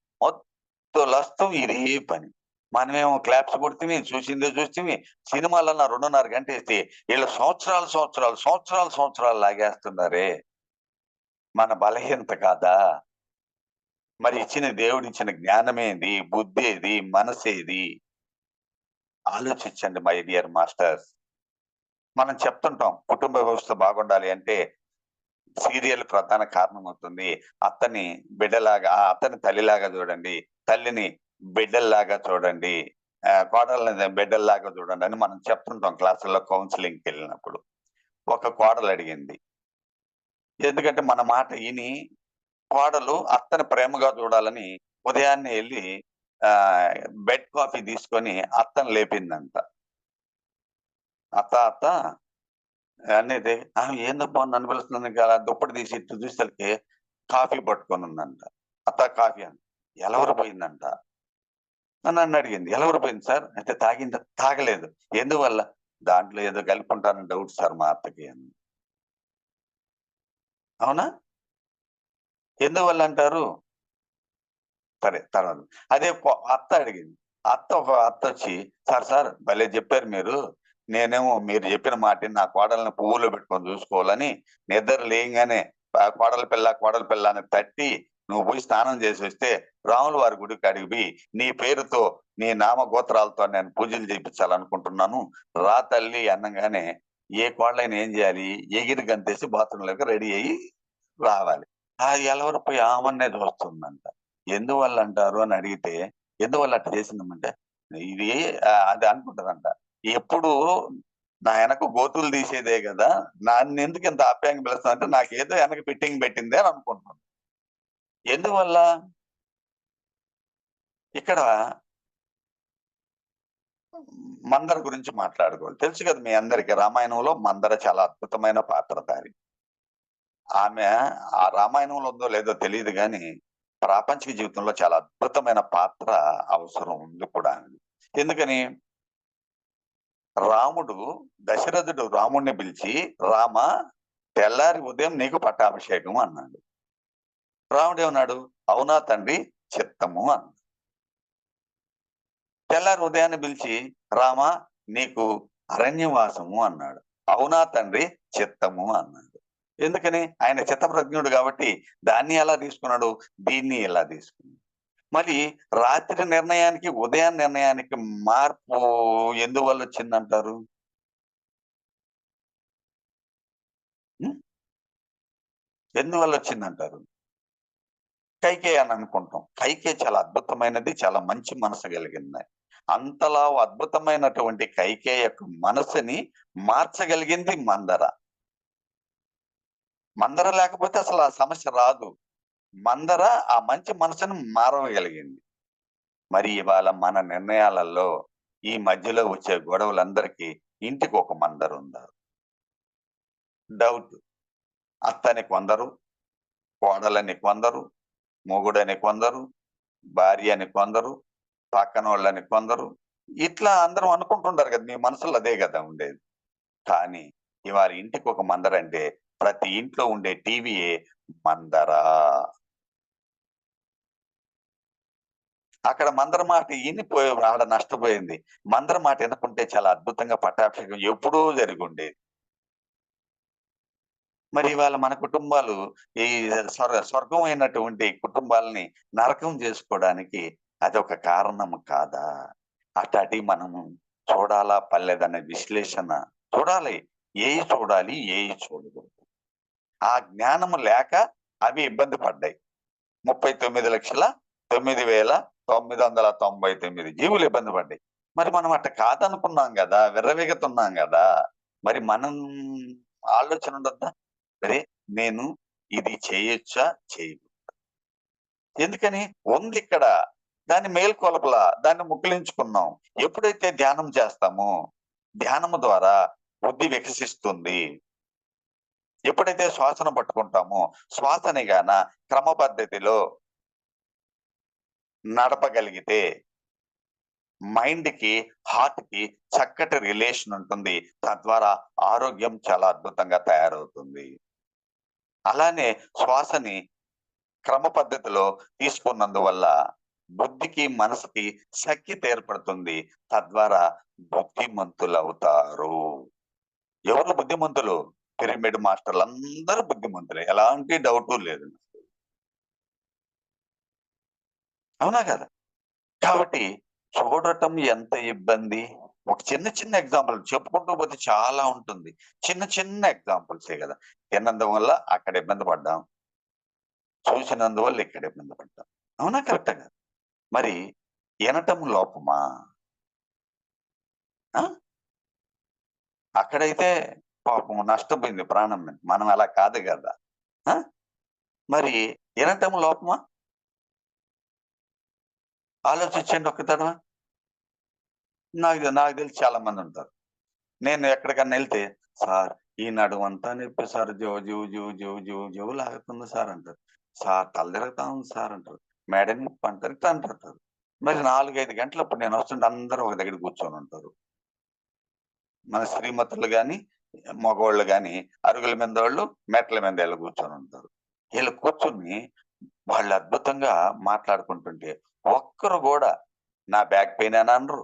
మొత్తం ఇదే పని. మనమేమో క్లాప్స్ కొడితిమి, చూసిందే చూస్తిమి. సినిమాలన్నా 2:30 గంటేస్తే ఈళ్ళు సంవత్సరాలు లాగేస్తున్నారే. మన బలహీనత కాదా? మరి దేవుడిచ్చిన జ్ఞానమేది? బుద్ధేది? మనసేది? ఆలోచించండి మై డియర్ మాస్టర్స్. మనం చెప్తుంటాం కుటుంబ వ్యవస్థ బాగుండాలి అంటే సీరియల్ ప్రధాన కారణమవుతుంది. అత్తని అత్తని తల్లిలాగా చూడండి. తల్లిని బిడ్డల్లాగా చూడండి. కోడల్ని బిడ్డల్లాగా చూడండి అని మనం చెప్తుంటాం క్లాసుల్లో కౌన్సెలింగ్‌కెళ్ళినప్పుడు. ఒక కోడలు అడిగింది. ఎందుకంటే మన మాట ఇని కోడలు అత్తని ప్రేమగా చూడాలని ఉదయాన్నే ఎళ్లి ఆహ్, బెడ్ కాఫీ తీసుకొని అత్తని లేపిందంట. అత్త అనేది ఏందబ్బా నన్ను పిలుస్తుంది కదా! దుప్పటి తీసి ఇటు చూసేసరికి కాఫీ పట్టుకొనుందంట. అత్త కాఫీ అని. ఎలవరు పోయిందంట. నన్నడిగింది. ఎలవరు పోయింది సార్? అయితే తాగిందా? తాగలేదు. ఎందువల్ల? దాంట్లో ఏదో కలిపుంటారని డౌట్ సార్ మా అత్తకి అని. అవునా? ఎందువల్లంటారు? సరే తర్వాత. అదే అత్త అడిగింది. అత్తొచ్చి సార్ భలే చెప్పారు మీరు. నేనేమో మీరు చెప్పిన మాటిని నా కోడల్ని పువ్వులో పెట్టుకొని చూసుకోవాలని నిద్ర లేయంగానే కోడలి పిల్ల అని తట్టి నువ్వు పోయి స్నానం చేసొస్తే రాముల వారి గుడి కాడికి పోయి నీ పేరుతో నీ నామ గోత్రాలతో నేను పూజలు చేపించాలనుకుంటున్నాను. రా తల్లి అనంగానే ఏ కోడలైనా ఏం చేయాలి? ఎగిరి గంతేసి బాత్రూమ్‌లోకి రెడీ అయ్యి రావాలి. ఆ ఎలవరపోయి ఆమన్నే చూస్తుందంట. ఎందువల్లంటారు అని అడిగితే, ఎందువల్ల అట్ట చేసిందమంటే, ఇది అది అనుకుంటదంట. ఎప్పుడు నా ఎనక గోతులు తీసేదే గదా! నన్నెందుకు ఇంత ఆప్యాయంగా పిలుస్తదంటే, నాకేదో ఎనక ఫిట్టింగ్ పెట్టిందే అని అనుకుంటుంది. ఎందువల్ల? ఇక్కడ మందర గురించి మాట్లాడుకోవాలి. తెలుసు కదా మీ అందరికి రామాయణంలో మందర చాలా అద్భుతమైన పాత్రధారి. ఆమె ఆ రామాయణంలో ఉందో లేదో తెలీదు గానీ, ప్రాపంచిక జీవితంలో చాలా అద్భుతమైన పాత్ర అవసరం ఉంది కూడా. ఎందుకని? రాముడు రాముడిని పిలిచి, "రామా తెల్లారి ఉదయం నీకు పట్టాభిషేకం" అన్నాడు. రాముడేమన్నాడు? "అవునా తండ్రి చిత్తము" అన్నాడు. తెల్లారి ఉదయాన్నే పిలిచి, "రామా నీకు అరణ్యవాసము" అన్నాడు. "అవునా తండ్రి చిత్తము" అన్నాడు. ఎందుకని? ఆయన చిత్తప్రజ్ఞుడు కాబట్టి దాన్ని ఎలా తీసుకున్నాడు? దీన్ని ఎలా తీసుకున్నాడు? మరి రాత్రి నిర్ణయానికి, ఉదయం నిర్ణయానికి మార్పు ఎందువల్లొచ్చిందంటారు? హ్మ్. ఎందువల్లొచ్చిందంటారు? కైకేయి అని అనుకుంటాం. కైకేయి చాలా అద్భుతమైనది. చాలా మంచి మనసు కలిగింది. అంతలా అద్భుతమైనటువంటి కైకేయి యొక్క మనసుని మార్చగలిగింది మందర. మందర లేకపోతే అసలు ఆ సమస్య రాదు. మందర ఆ మంచి మనసుని మారవగలిగింది. మరి ఇవాళ మన నిర్ణయాలలో ఈ మధ్యలో వచ్చే గొడవలందరికీ ఇంటికొక మందరుందా? డౌట్. అత్తని కొందరు, కోడలని కొందరు, మొగుడని కొందరు, భార్య అని కొందరు, పక్కనోళ్ళని కొందరు. ఇట్లా అందరం అనుకుంటుంటారు కదా! మీ మనసులో అదే గదా ఉండేది. కానీ ఇవాళ ఇంటికొక మందరంటే ప్రతి ఇంట్లో ఉండే టీవీయే మందర. అక్కడ మందర మాట ఇని ఆడ నష్టపోయింది. మందర మాట ఇనకుంటే చాలా అద్భుతంగా పట్టాభిషేకం ఎప్పుడో జరిగుండేది. మరి ఇవాళ మన కుటుంబాలు ఈ స్వర్గం అయినటువంటి కుటుంబాలని నరకం చేసుకోవడానికి అదొక కారణం కాదా? అట్టాటియి మనము చూడాలా పర్లేదనే విశ్లేషణ చూడాలి. ఏయి చూడాలి, ఏయి చూడకూడదు. ఆ జ్ఞానము లేక అవి ఇబ్బంది పడ్డాయి. 39,09,999 జీవులు ఇబ్బంది పడ్డాయి. మరి మనం అట్ట కాదనుకున్నాం గదా! విర్రవీగుతున్నాం గదా! మరి మనం ఆలోచన ఉండొద్దా? అరే! నేను ఇది చేయొచ్చా? ఎందుకని? ఉందిక్కడ. దాన్ని మేల్కొలపలా. దాన్ని ముకుళించుకున్నాం. ఎప్పుడైతే ధ్యానం చేస్తామో, ధ్యానము ద్వారా బుద్ధి వికసిస్తుంది. ఎప్పుడైతే శ్వాసను పట్టుకుంటామో, శ్వాసని గాన క్రమ పద్ధతిలో నడపగలిగితే మైండ్‌కి, హార్ట్‌కి చక్కటి రిలేషన్ ఉంటుంది. తద్వారా ఆరోగ్యం చాలా అద్భుతంగా తయారవుతుంది. అలానే శ్వాసని క్రమ పద్ధతిలో తీసుకున్నందువల్ల బుద్ధికి, మనసుకి సఖ్యత ఏర్పడుతుంది. తద్వారా బుద్ధిమంతులవుతారు. ఎవరు బుద్ధిమంతులు? పిరమిడ్ మాస్టర్‌లందరూ బుద్ధిమంతులే. ఎలాంటి డౌటు లేదు. అవునా కదా! కాబట్టి చూడటం ఎంత ఇబ్బంది. ఒక చిన్న చిన్న ఎగ్జాంపుల్ చెప్పుకుంటూ పోతే చాలా ఉంటుంది. చిన్న చిన్న ఎగ్జాంపుల్సే గదా! తిన్నందువల్ల అక్కడ ఇబ్బంది పడ్డాం. చూసినందువల్ల ఇక్కడ ఇబ్బంది పడ్డాం. అవునా? కరెక్టే కదా! మరి ఇనటం లోపమా? ఆ! అక్కడైతే పాపం నష్టపోయింది ప్రాణం మీద. మనం అలా కాదు గదా! ఆ! మరి ఇనటం లోపమా? ఆలోచించండి ఒక్క తడవ. నాకు నాకు తెలిసి చాలా మందుంటారు. నేను ఎక్కడికన్నా ఎళ్తే, "సార్ ఈ నడుమంతా నొప్పి సార్. జో జో జో జో జో జో లాగుతుంది సార్" అంటారు. "సార్ తల తిరుగుతా ఉంది సార్" అంటారు. "మెడ నొప్పి" అంటారు. ఇట్లా అంటుంటారు. మరి 4, 5 గంటలప్పుడు నేనొస్తుంటే అందరూ ఒక దగ్గర కూర్చొనుంటారు. మన శ్రీమతులు గాని, మగోళ్ళు గాని అరుగుల మీదోళ్ళు, మెట్ల మీద ఈళ్ళు కూర్చొనుంటారు. ఈళ్ళు కూర్చొని వాళ్ళు అద్భుతంగా మాట్లాడుకుంటుంటే, ఒక్కరు గూడా నా బ్యాక్ పెయిన్ అని అనరు.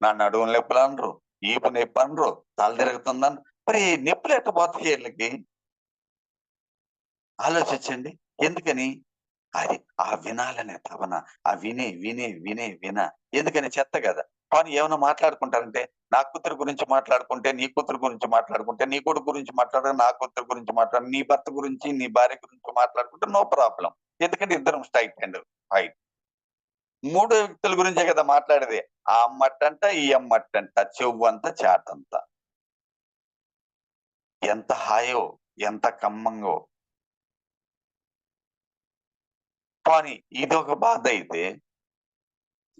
నా నడుము నొప్పులనరు. ఈపు నొప్పనరు. తల తిరుగుతుందనరు. మరి నొప్పులు ఎట్ట పోతాయి ఈళ్ళకి? ఆలోచించండి. ఎందుకని? అది ఆ వినాలనే తపన. ఆ వినే ఎందుకని చెత్త గదా! పోనీ ఏమన్నా మాట్లాడుకుంటారంటే, నా కూతురు గురించి మాట్లాడుకుంటే, నీ కూతురు గురించి మాట్లాడుకుంటే, నీ కొడుకు గురించి మాట్లాడు, నా కూతురు గురించి మాట్లాడు, నీ భర్త గురించి, నీ భార్య గురించి మాట్లాడుకుంటే నో ప్రాబ్లమ్. ఎందుకంటే ఇద్దరం స్ట్రెయిట్ అండ్ ఫైట్. మూడో వ్యక్తుల గురించే గదా మాట్లాడేది. ఆ అమ్మట్టంట, ఈ అమ్మట్టంట, చెవ్వంత, చాటంత. ఎంత హాయో, ఎంత కమ్మంగో. పోనీ ఇదొక బాధైతే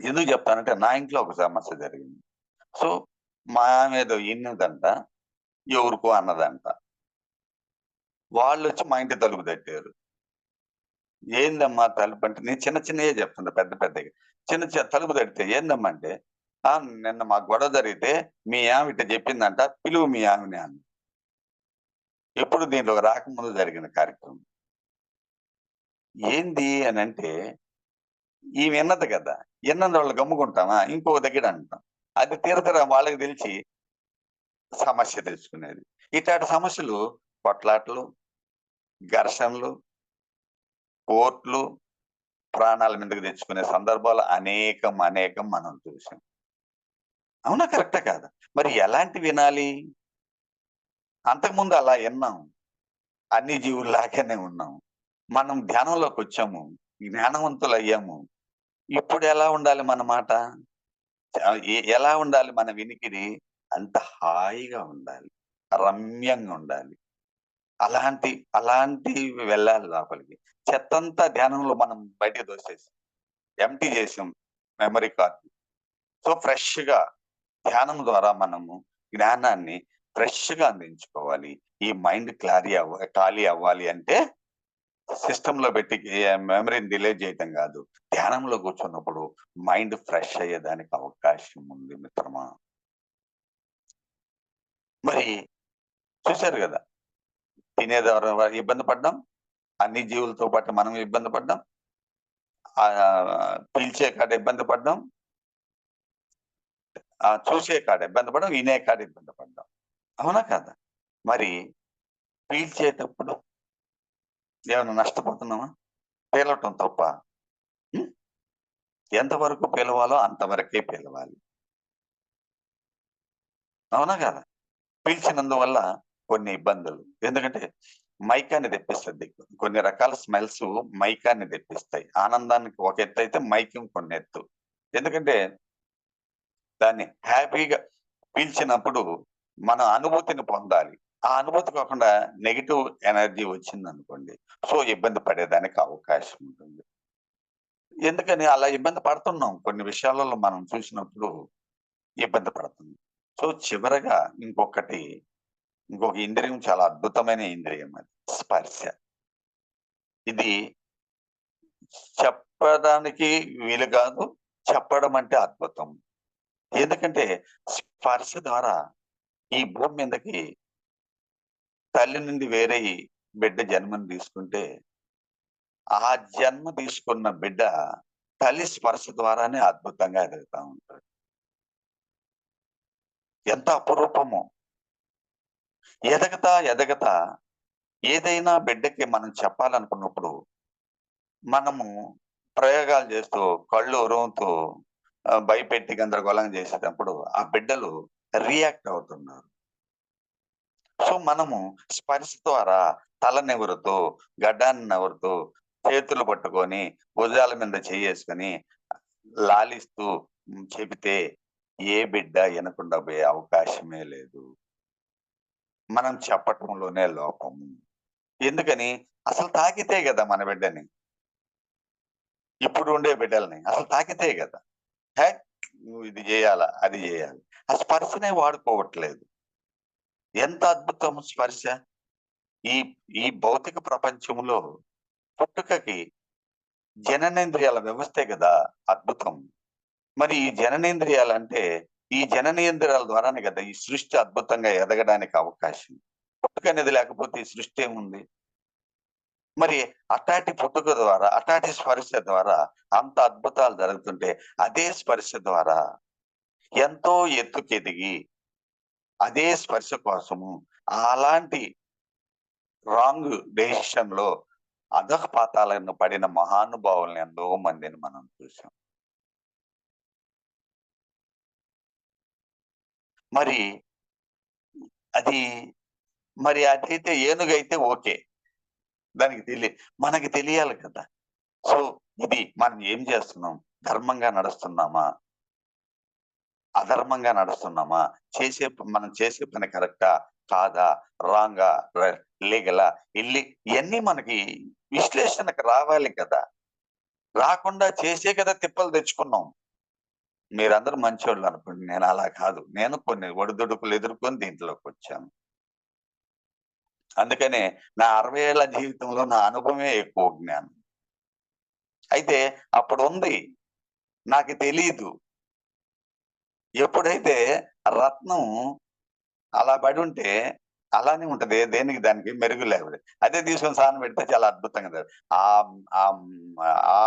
ఎందుకు చెప్తానంటే, నా ఇంట్లో ఒక సమస్య జరిగింది. సో, మా ఆమేదో ఇన్నదంట, ఎవరికో అన్నదంట. వాళ్ళొచ్చి మా ఇంటి తలుపు తట్టారు. ఏందమ్మా తలుపంటే నేను చిన్న చిన్నయే చెప్తుంటా పెద్ద పెద్దయి. తలుపు తడితే ఏందమ్మా అంటే, "ఆ! నిన్న మాకు గొడవ జరిగితే మీ ఆమె ఇట్ట చెప్పిందంట పిలువు మీ ఆమెని" అంది. ఎప్పుడు దీంట్లోకి రాకముందు జరిగిన కార్యక్రమం. ఏంది అనంటే, ఈమె ఇన్నది కదా! ఇన్నందోళ్ళు గమ్ముకుంటామా? ఇంకో దగ్గర అంటాం. అది తీర వాళ్ళకి తెలిసి సమస్య తెచ్చుకునేది. ఇట్లాంటి సమస్యలు కొట్లాటలు, ఘర్షణలు, కోర్ట్‌లు, ప్రాణాల మీదకి తెచ్చుకునే సందర్భాలు అనేకం మనం చూసాం. అవునా? కరెక్టా కాదా? మరి ఎలాంటి వినాలి? అంతకుముందు అలా ఇన్నాం. అన్ని జీవుల్లాగానే ఉన్నాం. మనం ధ్యానంలోకొచ్చాము. జ్ఞానవంతులయ్యాము. ఇప్పుడెలా ఉండాలి మన మాట? ఎలా ఉండాలి మన వినికిడి? అంత హాయిగా ఉండాలి. రమ్యంగా ఉండాలి. అలాంటి అలాంటివి వెళ్ళాలి లోపలికి. చెత్తంతా ధ్యానంలో మనం బయటకి తోసేసాం. ఎంప్టీ చేసాం మెమరీ కార్డ్. సో, ఫ్రెష్‌గా ధ్యానం ద్వారా మనము జ్ఞానాన్ని ఫ్రెష్‌గా అందించుకోవాలి. ఈ మైండ్ ఖాళీ అవ్వాలి అంటే సిస్టమ్‌లో పెట్టి మెమరీని డిలీట్ చేయటం గాదు. ధ్యానంలో కూర్చున్నప్పుడు మైండ్ ఫ్రెష్ అయ్యేదానికి అవకాశం ఉంది మిత్రమా. మరి చూసారు గదా! తినేదెవరు ఇబ్బంది పడ్డాం. అన్ని జీవులతో పాటు మనం ఇబ్బంది పడ్డాం. పీల్చే కాడ ఇబ్బంది పడ్డాం. చూసే కాడ ఇబ్బంది పడ్డాం. వినే కాడ ఇబ్బంది పడ్డాం. అవునా కాదా? మరి పీల్చేటప్పుడు ఏమన్నా నష్టపోతున్నామా? పీలవటం తప్పా? హ్మ్. ఎంతవరకు పిలవాలో అంతవరకే పిలవాలి. అవునా కాదా? పీల్చినందువల్ల కొన్ని ఇబ్బందులు. ఎందుకంటే మైకాన్ని తెప్పిస్తది. కొన్ని రకాల స్మెల్స్ మైకాన్ని తెప్పిస్తాయి. ఆనందానికి ఒక ఎత్తయితే మైకం కొన్ని ఎత్తు. ఎందుకంటే దాన్ని హ్యాపీగా పీల్చినప్పుడు మన అనుభూతిని పొందాలి. ఆ అనుభూతి కాకుండా నెగెటివ్ ఎనర్జీ వచ్చిందనుకోండి, సో ఇబ్బంది పడేదానికి అవకాశం ఉంటుంది. ఎందుకని అలా ఇబ్బంది పడుతున్నాం. కొన్ని విషయాలలో మనం చూసినప్పుడు ఇబ్బంది పడుతున్నాం. సో చివరగా ఇంకొక ఇంద్రియం, చాలా అద్భుతమైన ఇంద్రియం అది స్పర్శ. ఇది చెప్పడానికి వీలు కాదు. చెప్పడం అంటే అద్భుతం. ఎందుకంటే స్పర్శ ద్వారా ఈ భూమి మీదకి తల్లి నుండి వేరై బిడ్డ జన్మను తీసుకుంటే, ఆ జన్మ తీసుకున్న బిడ్డ తల్లి స్పర్శ ద్వారానే అద్భుతంగా ఎదుగుతా ఉంటాడు. ఎంత అపురూపమో! ఎదగతా ఏదైనా బిడ్డకి మనం చెప్పాలనుకున్నప్పుడు, మనము ప్రయోగాలు చేస్తూ, కళ్ళు ఉరుముతూ, భయపెట్టి గందరగోళం చేసేటప్పుడు ఆ బిడ్డలు రియాక్ట్ అవుతున్నారు. సో మనము స్పర్శ ద్వారా తల నిమురుతూ, గడ్డాన్ని నమురుతూ, చేతులు పట్టుకొని, భుజాల మీద చెయ్యేసుకొని, లాలిస్తూ చెబితే ఏ బిడ్డ ఇనకుండా పోయే అవకాశమే లేదు. మనం చెప్పటంలోనే లోపము. ఎందుకని? అసలు తాకితే గదా మన బిడ్డని. ఇప్పుడు ఉండే బిడ్డల్ని అసలు తాకితే గదా! హే! నువ్వు ఇది జేయాలా, అది జేయాలి. ఆ స్పర్శనే వాడుకోవట్లేదు. ఎంత అద్భుతం స్పర్శ! ఈ ఈ భౌతిక ప్రపంచంలో పుట్టుకకి జననేంద్రియాల వ్యవస్థే గదా అద్భుతం. మరి ఈ జననేంద్రియాల ద్వారానే గదా ఈ సృష్టి అద్భుతంగా ఎదగడానికి అవకాశం. పుట్టుక అనేది లేకపోతే ఈ సృష్టి ఏముంది? మరి అట్టాటి పుట్టుక ద్వారా, అట్టాటి స్పర్శ ద్వారా అంత అద్భుతాలు జరుగుతుంటే, అదే స్పర్శ ద్వారా ఎంతో ఎత్తుకెదిగి, అదే స్పర్శ కోసము అలాంటి రాంగ్ డెసిషన్‌లో అధఃపాతాళాన పడిన మహానుభావుల్ని ఎంతో మందిని మనం చూసాం. మరి అది మరి అదైతే ఏనుగైతే ఓకే. దానికి మనకి తెలియాలి కదా! సో, ఇది మనం ఏం చేస్తున్నాం? ధర్మంగా నడుస్తున్నామా? అధర్మంగా నడుస్తున్నామా? మనం చేసే పని కరెక్టా? కాదా? రాంగా? లీగలా? ఇయన్నీ మనకి విశ్లేషణకు రావాలి కదా! రాకుండా చేసే కదా తిప్పలు తెచ్చుకున్నాం. మీరందరూ మంచోళ్ళు అనుకోండి. నేను అలా కాదు. నేను కొన్ని ఒడిదుడుకులు ఎదుర్కొని దీంట్లోకొచ్చాను. అందుకనే నా 60 ఏళ్ల జీవితంలో నా అనుభవమే ఎక్కువ జ్ఞానం. అయితే అప్పుడుంది. నాకు తెలీదు. ఎప్పుడైతే రత్నం అలా పడుంటే అలానే ఉంటది. దేనికి దానికి మెరుగు లేకపోతే. అదే తీసుకొని సానబెడితే చాలా అద్భుతంగా ఆహ్, ఆహ్, ఆ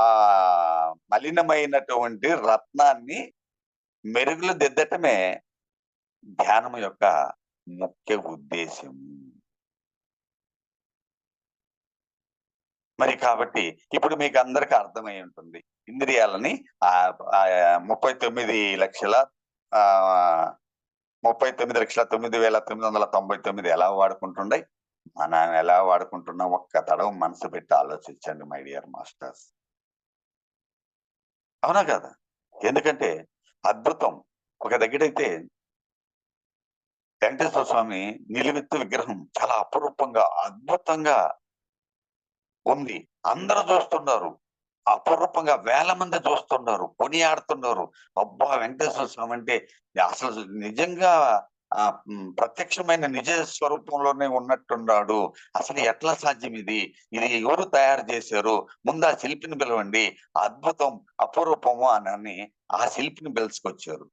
మలినమైనటువంటి రత్నాన్ని మెరుగులు దిద్దటమే ధ్యానం యొక్క ముఖ్య ఉద్దేశ్యం. మరి కాబట్టి ఇప్పుడు మీకందరికి అర్థమై ఉంటుంది. ఇంద్రియాలని 39,00,000 ఆహ్, 39,09,999 ఎలా వాడుకుంటుండయి? మనం ఎలా వాడుకుంటున్నాం ఒక్క తడవ మనసు పెట్టి ఆలోచించండి మై డియర్ మాస్టర్స్. అవునా కాదా? ఎందుకంటే అద్భుతం. ఒక దగ్గరైతే వెంకటేశ్వర స్వామి నిలువెత్తు విగ్రహం చాలా అపురూపంగా, అద్భుతంగా ఉంది. అందరూ చూస్తున్నారు. అపురూపంగా వేల మంది చూస్తున్నారు. కొనియాడుతున్నారు. అబ్బా! వెంకటేశ్వర స్వామి అంటే అసలు నిజంగా ప్రత్యక్షమైన నిజ స్వరూపంలోనే ఉన్నట్టున్నాడు. అసలు ఎట్లా సాధ్యం ఇది? ఇది ఎవరు తయారు చేశారు? ముందు ఆ శిల్పిని పిలవండి. అద్భుతం, అపురూపము అనని ఆ శిల్పిని పిలుచుకొచ్చారు.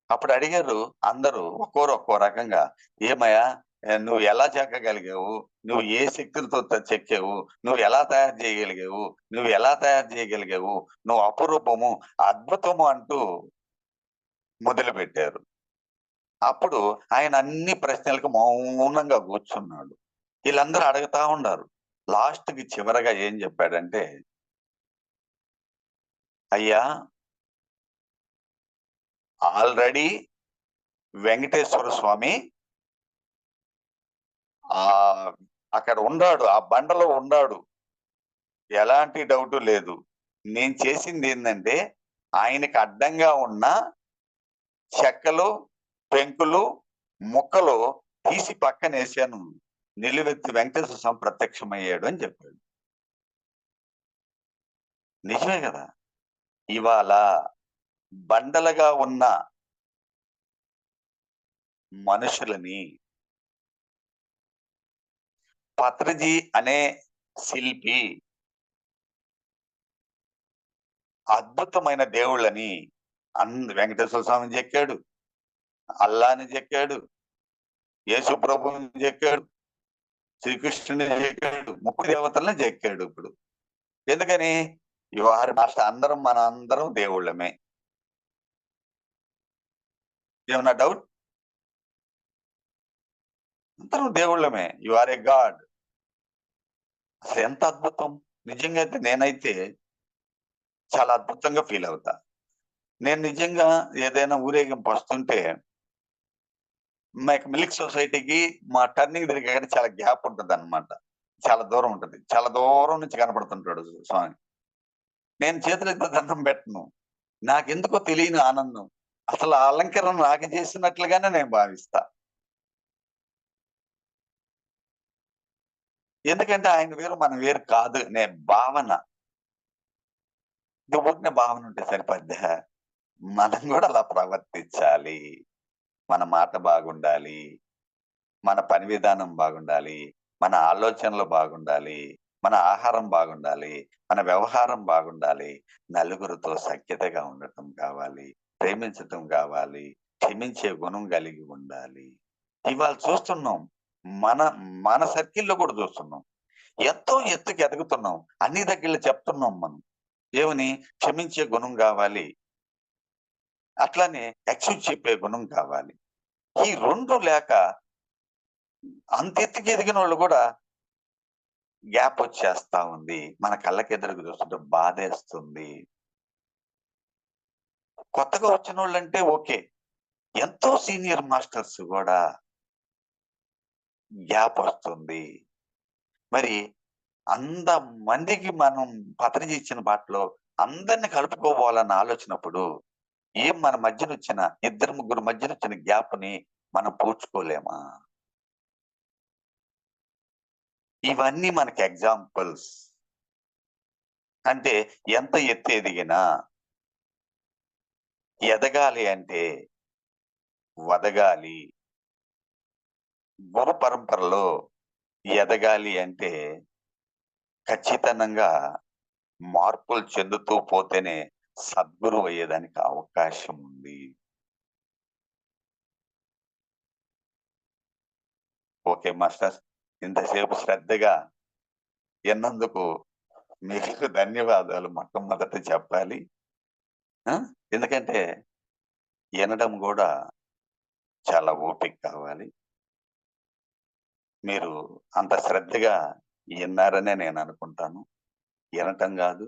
అప్పుడు అడిగారు అందరూ ఒక్కోరు ఒక్కో రకంగా, "ఏమయ్యా! నువ్వు ఎలా చెక్కగలిగావు? నువ్వు ఏ శక్తులతో చెక్కావు? నువ్వు ఎలా తయారు చేయగలిగావు? నువ్వు ఎలా తయారు చేయగలిగావు? నువ్వు అపురూపము, అద్భుతము" అంటూ మొదలుపెట్టారు. అప్పుడు ఆయన అన్ని ప్రశ్నలకు మౌనంగా కూర్చున్నాడు. ఈళ్ళందరూ అడుగుతా ఉన్నారు. లాస్ట్‌కి చివరగా ఏం చెప్పాడంటే, "అయ్యా! ఆల్రెడీ వెంకటేశ్వర స్వామి ఆహ్, అక్కడ ఉండాడు. ఆ బండలో ఉండాడు. ఎలాంటి డౌటు లేదు. నేను చేసిందేందంటే, ఆయనకి అడ్డంగా ఉన్న చెక్కలు, పెంకులు, ముక్కలు తీసి పక్కనేసాను. నిలువెత్తి వెంకటేశ్వర స్వామి ప్రత్యక్షమయ్యాడు అని చెప్పాడు. నిజమే కదా! ఇవాళ బండలుగా ఉన్న మనుషులని పత్రిజీ అనే శిల్పి అద్భుతమైన దేవుళ్ళని వెంకటేశ్వర స్వామిని చెక్కాడు, అల్లాని చెక్కాడు, యేసు ప్రభువుని చెక్కాడు, శ్రీకృష్ణుని చెక్కాడు, ముక్కు దేవతల్ని చెక్కాడు. ఇప్పుడు ఎందుకని? వారి భాష అందరం మన అందరం దేవుళ్ళమే. ఏమన్నా డౌట్? అందరం దేవుళ్ళమే. You are a god. అసలు ఎంత అద్భుతం! నిజంగా అయితే నేనైతే చాలా అద్భుతంగా ఫీల్ అవుతా. నేను నిజంగా ఏదైనా ఊరేగింపు వస్తుంటే మిల్క్ సొసైటీకి మా టర్నింగ్ దగ్గర చాలా గ్యాప్ ఉంటదన్నమాట. చాలా దూరం ఉంటది. చాలా దూరం నుంచి కనపడుతుంటాడు స్వామి. నేను చేతులెత్తి దండం పెట్టను. నాకెందుకో తెలియని ఆనందం. అసలు ఆ అలంకరణ నాకు చేసినట్లుగానే నేను భావిస్తా. ఎందుకంటే ఆయన వేరు, మనం వేరు కాదు అనే భావన. ఊరికనే భావన ఉంటే సరిపోద్దా? మనం కూడా అలా ప్రవర్తించాలి. మన మాట బాగుండాలి. మన పని విధానం బాగుండాలి. మన ఆలోచనలు బాగుండాలి. మన ఆహారం బాగుండాలి. మన వ్యవహారం బాగుండాలి. నలుగురితో సఖ్యతగా ఉండటం కావాలి. ప్రేమించటం కావాలి. క్షమించే గుణం కలిగి ఉండాలి. ఇవాళ చూస్తున్నాం. మన మన సర్కిల్‌లో కూడా చూస్తున్నాం. ఎంతో ఎత్తుకి ఎదుగుతున్నాం. అన్ని దగ్గరలో చెప్తున్నాం మనం. ఏమని? క్షమించే గుణం కావాలి. అట్లానే ఎక్స్‌క్యూజ్ చెప్పే గుణం కావాలి. ఈ 2 లేక అంత ఎత్తుకి ఎదిగినోళ్ళు కూడా గ్యాప్ వచ్చేస్తా ఉంది. మన కళ్ళకెదురుగా చూస్తుంటే బాధేస్తుంది. కొత్తగా వచ్చినోళ్ళంటే ఓకే. ఎంతో సీనియర్ మాస్టర్స్ గూడా గ్యాప్ వస్తుంది. మరి మందికి మనం పత్రిక ఇచ్చిన బాటలో అందరిని కలుపుకోవాలన్న ఆలోచనప్పుడు మన మధ్యనొచ్చిన ఇద్దరు, ముగ్గురు మధ్యనొచ్చిన గ్యాప్‌ని మనం పూడ్చుకోలేమా? ఇవన్నీ మనకి ఎగ్జాంపుల్స్. అంటే ఎంత ఎత్తు ఎదిగినా ఎదగాలి అంటే వదగాలి. గురు పరంపరలో ఎదగాలి అంటే ఖచ్చితంగా మార్పులు చెందుతూ పోతేనే సద్గురువు అయ్యేదానికి అవకాశం ఉంది. Okay masters. ఇంతసేపు శ్రద్ధగా విన్నందుకు మీకు ధన్యవాదాలు మొట్టమొదట చెప్పాలి. ఆ! ఎందుకంటే వినడం గూడా చాలా ఓపిక కావాలి. మీరు అంత శ్రద్ధగా ఇన్నారనే నేను అనుకుంటాను. ఇనటం గాదు.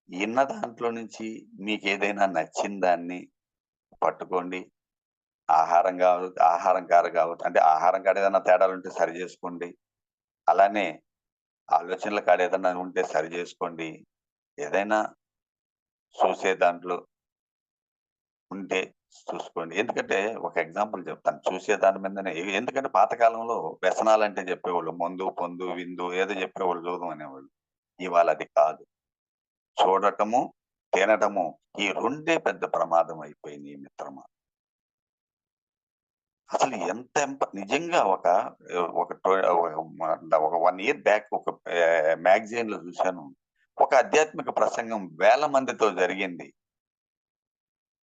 ఇన్న దాంట్లో నుంచి మీకేదైనా నచ్చిన దాన్ని పట్టుకోండి. ఆహారం కాడ కావచ్చు. అంటే ఆహారం కాడ ఏదైనా తేడాలుంటే సరి జేసుకోండి. అలానే ఆలోచనల కాడ ఏదన్నా ఉంటే సరి జేసుకోండి. ఏదైనా చూసే దాంట్లో ఉంటే చూసుకోండి. ఎందుకంటే ఒక ఎగ్జాంపుల్ చెప్తాను. చూసే దాని మీదనే ఎందుకంటే పాత కాలంలో వ్యసనాలంటే జెప్పేవాళ్ళు. మందు, పొందు, విందు ఏదో జెప్పేవాళ్ళు జూదం అనేవాళ్ళు. ఇవాళ అది కాదు. చూడటము, తినటము ఈ 2 పెద్ద ప్రమాదం అయిపోయినియి మిత్రమా. అసలు ఎంత నిజంగా ఒక టొ ఒక 1 ఇయర్ బ్యాక్ ఒక మ్యాగజైన్‌లో చూసాను. ఒక ఆధ్యాత్మిక ప్రసంగం వేల మందితో జరిగింది.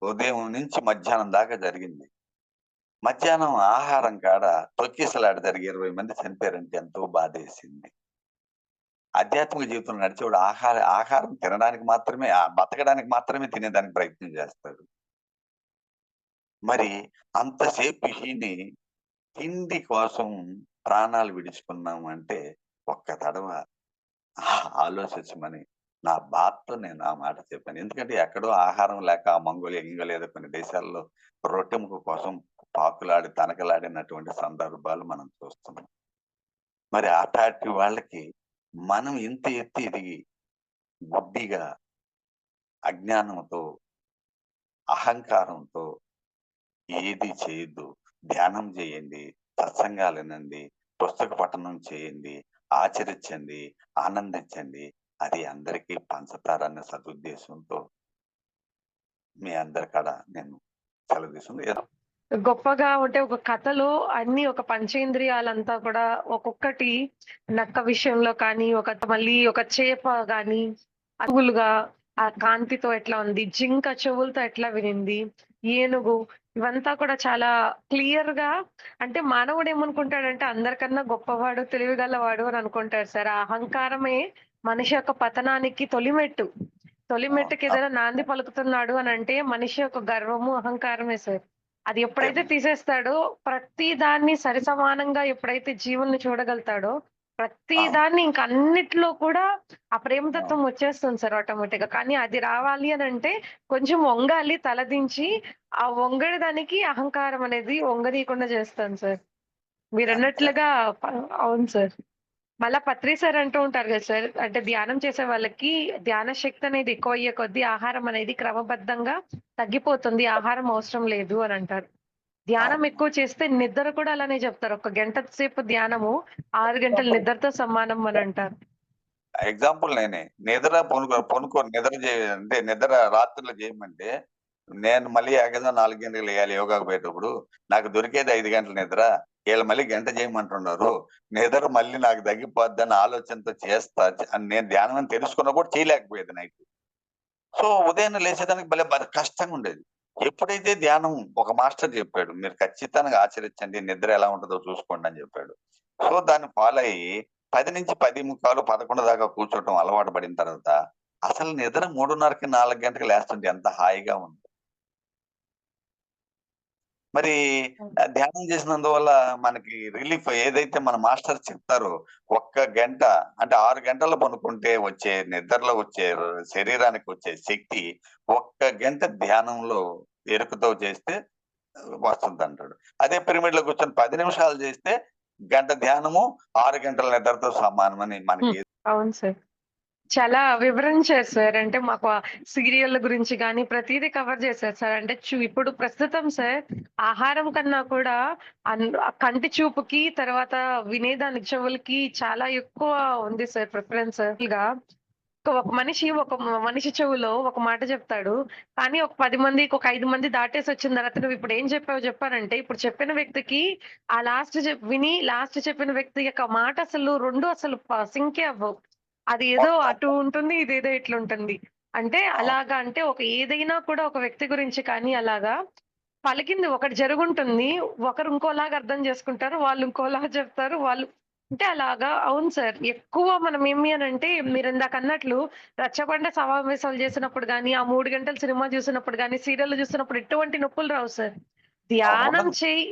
ఉదయం నుంచి మధ్యాహ్నం దాకా జరిగింది. మధ్యాహ్నం ఆహారం కాడ తొక్కిసలాట జరిగి 20 మంది చనిపోయారంటే ఎంతో బాధేసింది. ఆధ్యాత్మిక జీవితంలో నడిచేవాడు ఆహారం తినడానికి మాత్రమే బతకడానికి మాత్రమే తినేదానికి ప్రయత్నం చేస్తాడు. మరి అంతసేపు తిండి కోసం ప్రాణాలు విడుచుకున్నాము అంటే ఒక్క తడవ ఆలోచించమని నా బాధతో నేను ఆ మాట చెప్పాను. ఎందుకంటే ఎక్కడో ఆహారం లేక మంగోలియా, గింగోలియా ఏదో కొన్ని దేశాల్లో రొట్టె ముక్క కోసం పాకులాడి, తనకలాడినటువంటి సందర్భాలు మనం చూస్తున్నాం. మరి అటాటి వాళ్ళకి మనం ఇంత ఎత్తు ఎదిగి గుడ్డిగా, అజ్ఞానంతో అహంకారంతో ఏది చేయొద్దు. ధ్యానం చేయండి, సత్సంగాలు వినండి, పుస్తక పఠనం చేయండి, ఆచరించండి, ఆనందించండి. అది అందరికీ పంచుతారన్న సదుద్దేశంతో మీ అందరి కాడ నేను సెలవు తీసుకుంటూ గొప్పగా ఉంటే ఒక కథలో అన్ని ఒక పంచేంద్రియాలంతా కూడా ఒక్కొక్కటి నక్క విషయంలో కానీ, మళ్ళీ ఒక చేప గాని, అటువులుగా ఆ కాంతితో ఎట్లా ఉంది, జింక చెవులతో ఎట్లా వినింది, ఏనుగు ఇవంతా కూడా చాలా క్లియర్‌గా అంటే మానవుడు ఏమనుకుంటాడంటే అందరికన్నా గొప్పవాడు, తెలివిగలవాడు అని అనుకుంటాడు సార్. ఆ అహంకారమే మనిషి యొక్క పతనానికి తొలిమెట్టు. తొలిమెట్టుకి అవును. ఏదైనా నాంది పలుకుతున్నాడు అనంటే మనిషి యొక్క గర్వము, అహంకారమే సార్. అది ఎప్పుడైతే అవును. తీసేస్తాడో, ప్రతి దాన్ని సరిసమానంగా ఎప్పుడైతే జీవుల్ని చూడగలుగుతాడో, ప్రతి అవును. దాన్ని ఇంక అన్నిట్లో కూడా ఆ అవును. ప్రేమతత్వం వచ్చేస్తుంది సార్ ఆటోమేటిక్‌గా. కానీ అది రావాలి అనంటే కొంచెం వంగాలి, తలదించి ఆ వంగడి దానికి అహంకారం అనేది వంగనీయకుండా చేస్తాను సార్. అంతే. మీరన్నట్లుగా ప అవును సార్. మళ్ళా పత్రి సార్ అంటూ ఉంటారు గదా సార్. అంటే ధ్యానం చేసే వాళ్ళకి ధ్యాన శక్తి అనేది ఎక్కువయ్యే కొద్దీ ఆహారం అనేది క్రమబద్ధంగా తగ్గిపోతుంది. ఆహారం అవసరం లేదు అని అంటారు. ధ్యానం అవును. ఎక్కువ చేస్తే నిద్ర కూడా అలానే చెప్తారు. ఒక గంట సేపు ధ్యానము 6 గంటల ఎగ్జాంపుల్ నిద్రతో సమానం అని అంటారు. ఎగ్జాంపుల్ నేనే. నిద్ర పనుకోని నిద్ర అంటే నిద్ర రాత్రులు చేయమంటే, నేను మళ్ళీ ఏకంగా 4 గంటలకు లెయ్యాలి యోగాకు పోయేటప్పుడు. నాకు దొరికేది 5 గంటల నిద్ర. ఈళ్ళు మళ్ళీ గంట చేయమంటున్నారు. నిద్ర మళ్ళీ నాకు తగ్గిపోద్దని ఆలోచనతో చేస్తా. నేను ధ్యానం అని తెలుసుకున్నా కూడా చేయలేకపోయేది నైట్. సో, ఉదయాన్నే లేచేదానికి భలే కష్టంగా ఉండేది. ఎప్పుడైతే ధ్యానం ఒక మాస్టర్ చెప్పాడు. మీరు ఖచ్చితంగా ఆచరించండి. నిద్ర ఎలా ఉంటదో చూసుకోండి అని చెప్పాడు. సో, దాన్ని ఫాలో అయ్యి 10-10:45, 11 దాకా కూర్చోవటం అలవాటు పడిన తర్వాత, అసలు నిద్ర 3:30కి, 4 గంటలకు లేస్తుంటే ఎంత హాయిగా ఉంది. మరి ధ్యానం చేసినందువల్ల మనకి రిలీఫ్ ఏదైతే మన మాస్టర్ చెప్తారో, ఒక్క గంట అంటే 6 గంటలు పనుకుంటే వచ్చే నిద్రలో వచ్చే శరీరానికి వచ్చే శక్తి, ఒక్క గంట ధ్యానంలో ఎరుకతో చేస్తే వస్తుందంటాడు. అదే పిరమిడ్‌లో కూర్చొని 10 నిమిషాలు చేస్తే, గంట ధ్యానము, 6 గంటల నిద్రతో సమానమని మనకి హ్మ్. అవును సార్. చాలా వివరించారు సార్. అంటే మాకు ఆ సీరియల్‌ల గురించి గాని ప్రతీదీ కవర్ చేశారు సార్. అంటే ఇప్పుడు ప్రస్తుతం సార్ ఆహారం కన్నా కూడా ఆ కంటి చూపుకి తర్వాత వినేదానికి చెవులకి చాలా ఎక్కువ ఉంది సార్ ప్రిఫరెన్స్. ఒక మనిషి చెవులో ఒక మాట చెప్తాడు. కానీ ఒక 10 మందికి ఒక 5 మంది దాటేసొచ్చిన తర్వాత నువ్విప్పుడు ఏం చెప్పావో చెప్పారంటే, ఇప్పుడు చెప్పిన వ్యక్తికి ఆ లాస్ట్ చెప్పిన వ్యక్తి యొక్క మాట అసలు 2 అసలు సింకే అవ్వవు. అది ఏదో అటు ఉంటుంది. ఇదేదో ఇట్లుంటుంది. అంటే అవును. అలాగా అంటే ఏదైనా కూడా ఒక వ్యక్తి గురించి కానీ అలాగా పలికింది ఒకటి జరుగుంటుంది. ఒకరు ఇంకోలాగా అర్థం చేసుకుంటారు. వాళ్ళు ఇంకోలాగా చెప్తారు. అంటే అలాగా అవును సార్. ఎక్కువ మనం ఏమి అనంటే మీరిందాకన్నట్లు రచ్చబండ సమావేశాలు చేసినప్పుడు గాని, ఆ 3 గంటలు సినిమా చూసినప్పుడు గాని, సీరియల్‌లు చూస్తున్నప్పుడు ఎటువంటి నొప్పులు రావు సార్. అవును. ధ్యానం ఉండదు. చెయ్యి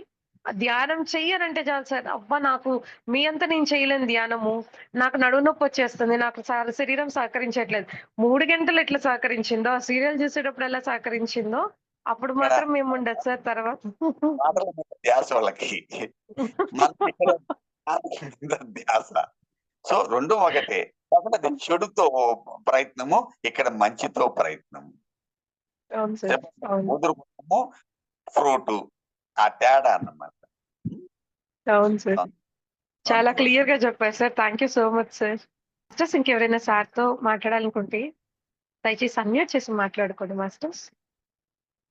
ధ్యానం చెయ్యి అనంటే చాలు సార్. అబ్బా! నాకు మీ అంత నేను చేయలేను ధ్యానము. నాకు నడుము నొప్పొచ్చేస్తుంది. నాకు శరీరం సహకరించట్లేదు. 3 గంటలు ఎట్లా సహకరించిందో, ఆ సీరియల్ చూసేటప్పుడు ఎలా సహకరించిందో, అప్పుడు ఇక్కడ మాత్రం మేముండదు సార్ తర్వాత. మాటల మీద ధ్యాస వాళ్ళకి. మనకిక్కడ మాటల మీద ధ్యాస. సో, 2 ఒకటే. కాకపోతే అది చెడుతో ప్రయత్నము, ఇక్కడ మంచితో ప్రయత్నం. అవును సార్. చెప్పండి. అవును. ముదురు గుమ్మము, ఫ్రూటు. ఆ తేడా అన్నమాట. హ్మ్. అవును సార్. చాలా అందుకోసం. క్లియర్‌గా చెప్పారు sir. Thank you so much sir. Masters ఇంకెవరైనా సార్‌తో మాట్లాడాలనుకుంటే దయచేసి అన్‌మ్యూట్ చేసి మాట్లాడుకోండి మాస్టర్స్.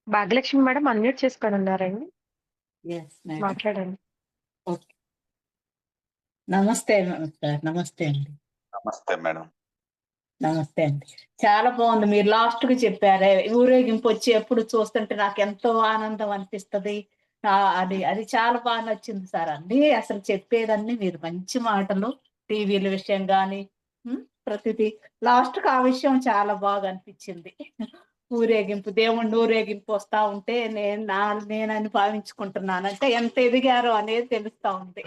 భాగ్యలక్ష్మి మేడం అన్‌మ్యూట్ చేసుకొని ఉన్నారండి. Yes madam. మాట్లాడండి. ఓకే. నమస్తే సార్. నమస్తే అండి. నమస్తే మేడం. నమస్తే అండి. చాలా బాగుంది. మీరు లాస్ట్‌కి చెప్పారే, ఊరేగింపు వచ్చేప్పుడు చూస్తుంటే నాకెంతో ఆనందం అనిపిస్తది. అది చాలా బాగా నచ్చింది సార్. అన్నీ అసలు చెప్పేదన్నీ మీరు మంచి మాటలు. టీవీల విషయం గాని, ప్రతిదీ. లాస్ట్‌కి ఆ విషయం చాలా బాగా అనిపిచ్చింది. దేవుడిని ఊరేగింపు వస్తా ఉంటే నేనని భావించుకుంటున్నాను. అంటే ఎంత ఎదిగారో అనేది తెలుస్తా ఉంది.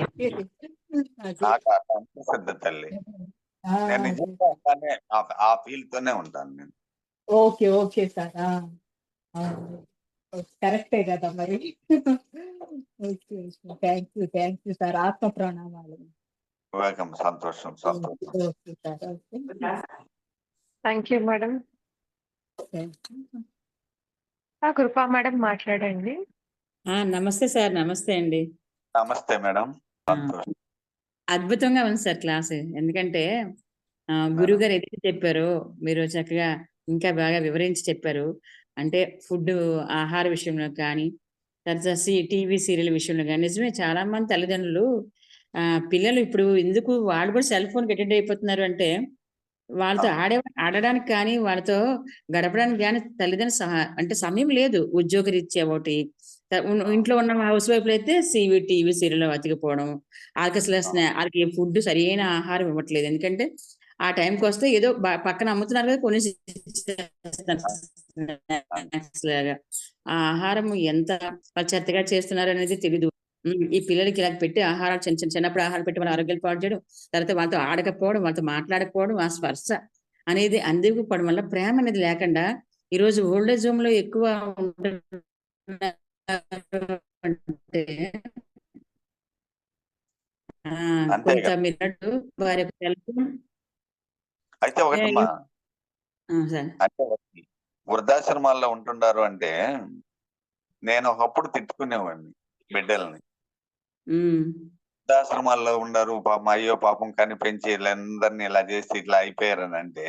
అది. నాకు అట్లా అనిపిస్తది తల్లి. ఆ! నేను అదే. నిజంగా అలానే ఆ ఫీల్‌తోనే ఉంటాను నేను. ఓకే. Okay sir. ఆ! అవును. కరెక్టే గదా! మరి. Okay. Okay. Thank you sir. ఆత్మ ప్రణామాలు. వెల్కమ్. సంతోషం. ఓకే. సంతోషం. Okay sir. Okay. Thank you madam. Thank you. కృపా మేడం మాట్లాడండి. నమస్తే సార్. నమస్తే అండి. నమస్తే మేడం. ఆ! సంతోషం. అద్భుతంగా ఉంది సార్ క్లాసు. ఎందుకంటే మేడం. గురువుగారు ఏదైతే చెప్పారో మీరు చక్కగా ఇంకా బాగా వివరించి చెప్పారు. అంటే ఫుడ్డు, ఆహార విషయంలో కానీ, తర్వాత టీవీ సీరియల్ విషయంలో గాని నిజమే చాలా మంది తల్లిదండ్రులు పిల్లలు ఇప్పుడు ఎందుకు వాళ్ళు కూడా సెల్ ఫోన్‌కి అడిక్ట్ అయిపోతున్నారు అంటే, వాళ్ళతో అవును. ఆడడానికి కానీ, వాళ్ళతో గడపడానికి గాని తల్లిదండ్రులు అంటే సమయం లేదు. ఉద్యోగరీత్యా ఒకటి. ఇంట్లో ఉన్న హౌస్ వైఫ్‌లయితే టీవీ సీరియల్‌లో అతికిపోవడం. ఆళ్ళకసల ఆళ్ళకి ఫుడ్ సరియైన ఆహారం ఇవ్వట్లేదు. ఎందుకంటే, ఆ టైంకొస్తే ఏదో పక్కన అమ్ముతున్నారు కదా! కొనేసి ఇచ్చేస్తున్నారు స్నాక్స్ లాగా. ఆ ఆహారం ఎంత వాళ్ళు చెత్తగా చేస్తున్నారనేది తెలీదు. ఈ పిల్లలకి ఇలా పెట్టి ఆహారాలు చిన్నప్పుడు ఆహారం పెట్టి వాళ్ళ ఆరోగ్యాలు పాడు చేయడం. తర్వాత వాళ్ళతో ఆడకపోవడం, వాళ్ళతో మాట్లాడకపోవడం, ఆ స్పర్శ అనేది అందివ్వకపోవడం వల్ల ప్రేమ అనేది లేకుండా ఈరోజు ఓల్డ్ ఏజ్ హోమ్‌లో ఎక్కువ ఉంటున్నారు అంటే అంతే కొంత కదా! మీరన్నట్టు వారి యొక్క సెల్ ఫోన్ అయితే ఒకటమ్మా, సార్. అంటే వృద్ధాశ్రమాల్లో ఉంటున్నారు అంటే, నేను ఒకప్పుడు తిట్టుకునేవాడిని బిడ్డల్ని. హ్మ్. వృద్ధాశ్రమాల్లో ఉన్నారు పాపం, అయ్యో పాపం కని పెంచి వీళ్ళందరిని ఇలా చేసి ఇట్లా అయిపోయారనంటే,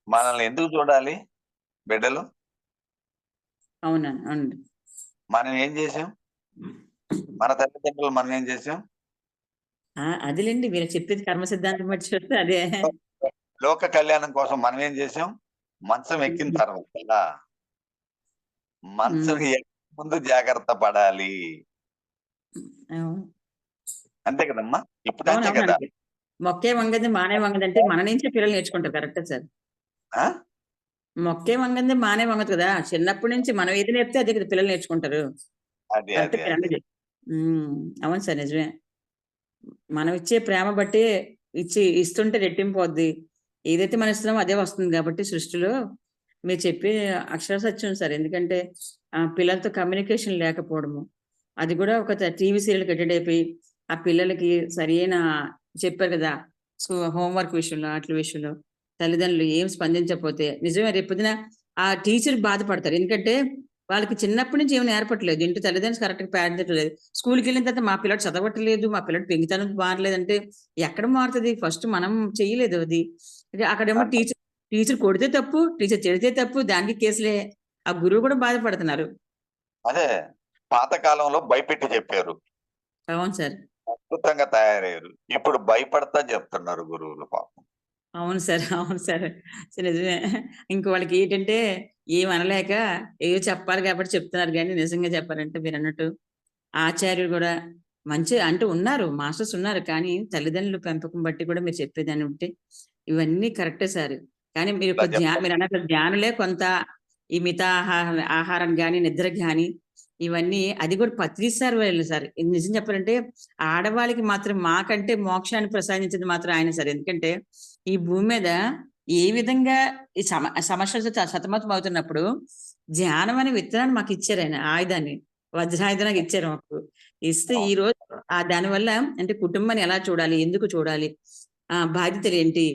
మనల్ని ఎందుకు చూడాలి బిడ్డలు? అవునండి. అవునండి. మనం ఏం చేసాం? మన తల్లిదండ్రులు మనం ఏం చేసాం? అదేలెండి మీరు చెప్పేది కర్మ సిద్ధాంతం బట్టి చూస్తే అదే. లోక కళ్యాణం కోసం మనం ఏం చేసాం? మంచం ఎక్కిన హ్మ్. తర్వాత మంచం హ్మ్. ఎక్కే ముందు జాగ్రత్త పడాలి. అవును. అంతే కదమ్మా! ఇప్పుడు అంతే కదా! అవునవునండి. మొక్కే వంగంది మానే వంగదంటే మన నుంచే పిల్లలు నేర్చుకుంటారు. కరెక్టే సార్. ఆ! మొక్కే వంగంది మానే వంగదు కదా! చిన్నప్పటి నుంచి మనం ఏది నేర్పితే అదే కదా పిల్లలు నేర్చుకుంటారు. అది. కరెక్టే అది. అది. మీరన్నది. హ్మ్. అవును సార్ నిజమే. మనం ఇచ్చే ప్రేమ బట్టి ఇస్తుంటే రెట్టింపవుద్ది. ఏదైతే మనం ఇస్తున్నామో అదే వస్తుంది గాబట్టి సృష్టిలో మీరు చెప్పేది అక్షర సత్యం సార్. ఎందుకంటే పిల్లలతో కమ్యూనికేషన్ లేకపోవడము. అది గూడా ఒక టీవీ సీరియల్‌కి అడిక్ట్ అయిపోయి, ఆ పిల్లలకి సరియైన చెప్పారు గదా! హోమ్ వర్క్ విషయంలో, ఆటిల విషయంలో తల్లిదండ్రులు ఏం స్పందించకపోతే నిజమే రేపొద్దున ఆ టీచర్ బాధపడతారు. ఎందుకంటే వాళ్ళకి చిన్నప్పటి నుంచి ఏమి నేర్పట్లేదు. ఇంటి తల్లిదండ్రులు కరెక్ట్‌గా పాటించట్లేదు. స్కూలుకెళ్ళిన తర్వాత మా పిల్లాడు చదవట్లేదు, మా పిల్లాడు పెంకితనం మారలేదంటే ఎక్కడ మారుతది? ఫస్ట్ మనం చెయ్యలేదు అది. అక్కడేమో అంతే. టీచర్ కొడితే తప్పు, టీచర్ తిడితే తప్పు, దానికి కేసులే. ఆ గురువు కూడా బాధపడుతున్నారు. అదే. పాత కాలంలో భయపెట్టి చెప్పారు. అవును సార్. అద్భుతంగా తయారయ్యారు. ఇప్పుడు భయపడతా చెప్తున్నారు గురువులు పాపం. అవును సార్. అవును సార్. నిజమే. ఇంక వాళ్ళకేంటంటే ఏమనలేక ఏదో చెప్పాలి కాబట్టి చెప్తున్నారు గానీ నిజంగా చెప్పాలంటే మీరన్నట్టు ఆచార్యులు గూడా మంచి అంటే ఉన్నారు. మాస్టర్స్ ఉన్నారు. కానీ తల్లిదండ్రుల పెంపకం బట్టి కూడా మీరు చెప్పేదాన్ని బట్టి ఇవన్నీ కరెక్టే సార్. కానీ మీరు ఇలా చెప్తారు. మీరన్నట్లు ధ్యానులే కొంత ఈ ఆహారం గాని, నిద్ర గాని ఇవన్నీ అది కూడా పత్రిసారు వీళ్ళు సార్. ఇది నిజం చెప్పాలంటే ఆడవాళ్ళకి మాత్రం మాకంటే మోక్షాన్ని ప్రసాదించింది మాత్రం ఆయన సార్. ఎందుకంటే ఈ భూమి మీద ఏ విధంగా ఈ సమస్యలతో సతమతం అవుతున్నప్పుడు ధ్యానం అనే విత్తనాన్ని మాకిచ్చారాయన ఆయుధాన్ని. వజ్రాయుధంలాగా ఇచ్చారు మాకు. ఇస్తే అవును. ఈరోజు దానివల్ల అంటే కుటుంబాన్ని ఎలా చూడాలి? ఎందుకు చూడాలి? బాధ్యతలేంటి?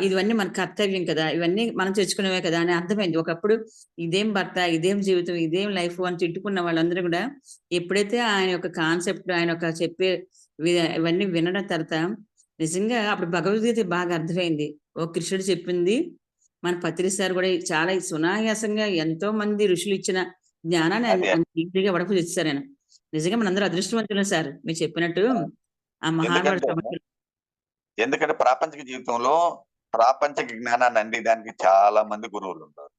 ఇవన్నీ మన కర్తవ్యం కదా! ఇవన్నీ మనం తెచ్చుకున్నవే కదా! అని అర్థమైంది. ఒకప్పుడు ఇదేం భర్త, ఇదేం జీవితం, ఇదేం లైఫు అని తిట్టుకున్న వాళ్ళందరూ గూడా ఎప్పుడైతే ఆయన యొక్క కాన్సెప్ట్, ఆయన యొక్క చెప్పే ఇవన్నీ వినడం తర్వాత నిజంగా అప్పుడు భగవద్గీత బాగా అర్థమైంది. కృష్ణుడు చెప్పింది మన పత్రి సార్ గూడా చాలా సునాయాసంగా ఎంతో మంది ఋషులిచ్చిన జ్ఞానాన్ని అది. అంత ఈజీగా ఇచ్చేసారాయన. నిజంగా మనందరం అదృష్టవంతులం సార్. మీరు చెప్పినట్టు ఆ మహానుభావుడి ఎందుకంటే సమక్షంలో ఎందుకంటే ప్రాపంచిక జీవితంలో ప్రాపంచిక జ్ఞానాన్ని అందించడానికి చాలా మంది గురువులున్నారు.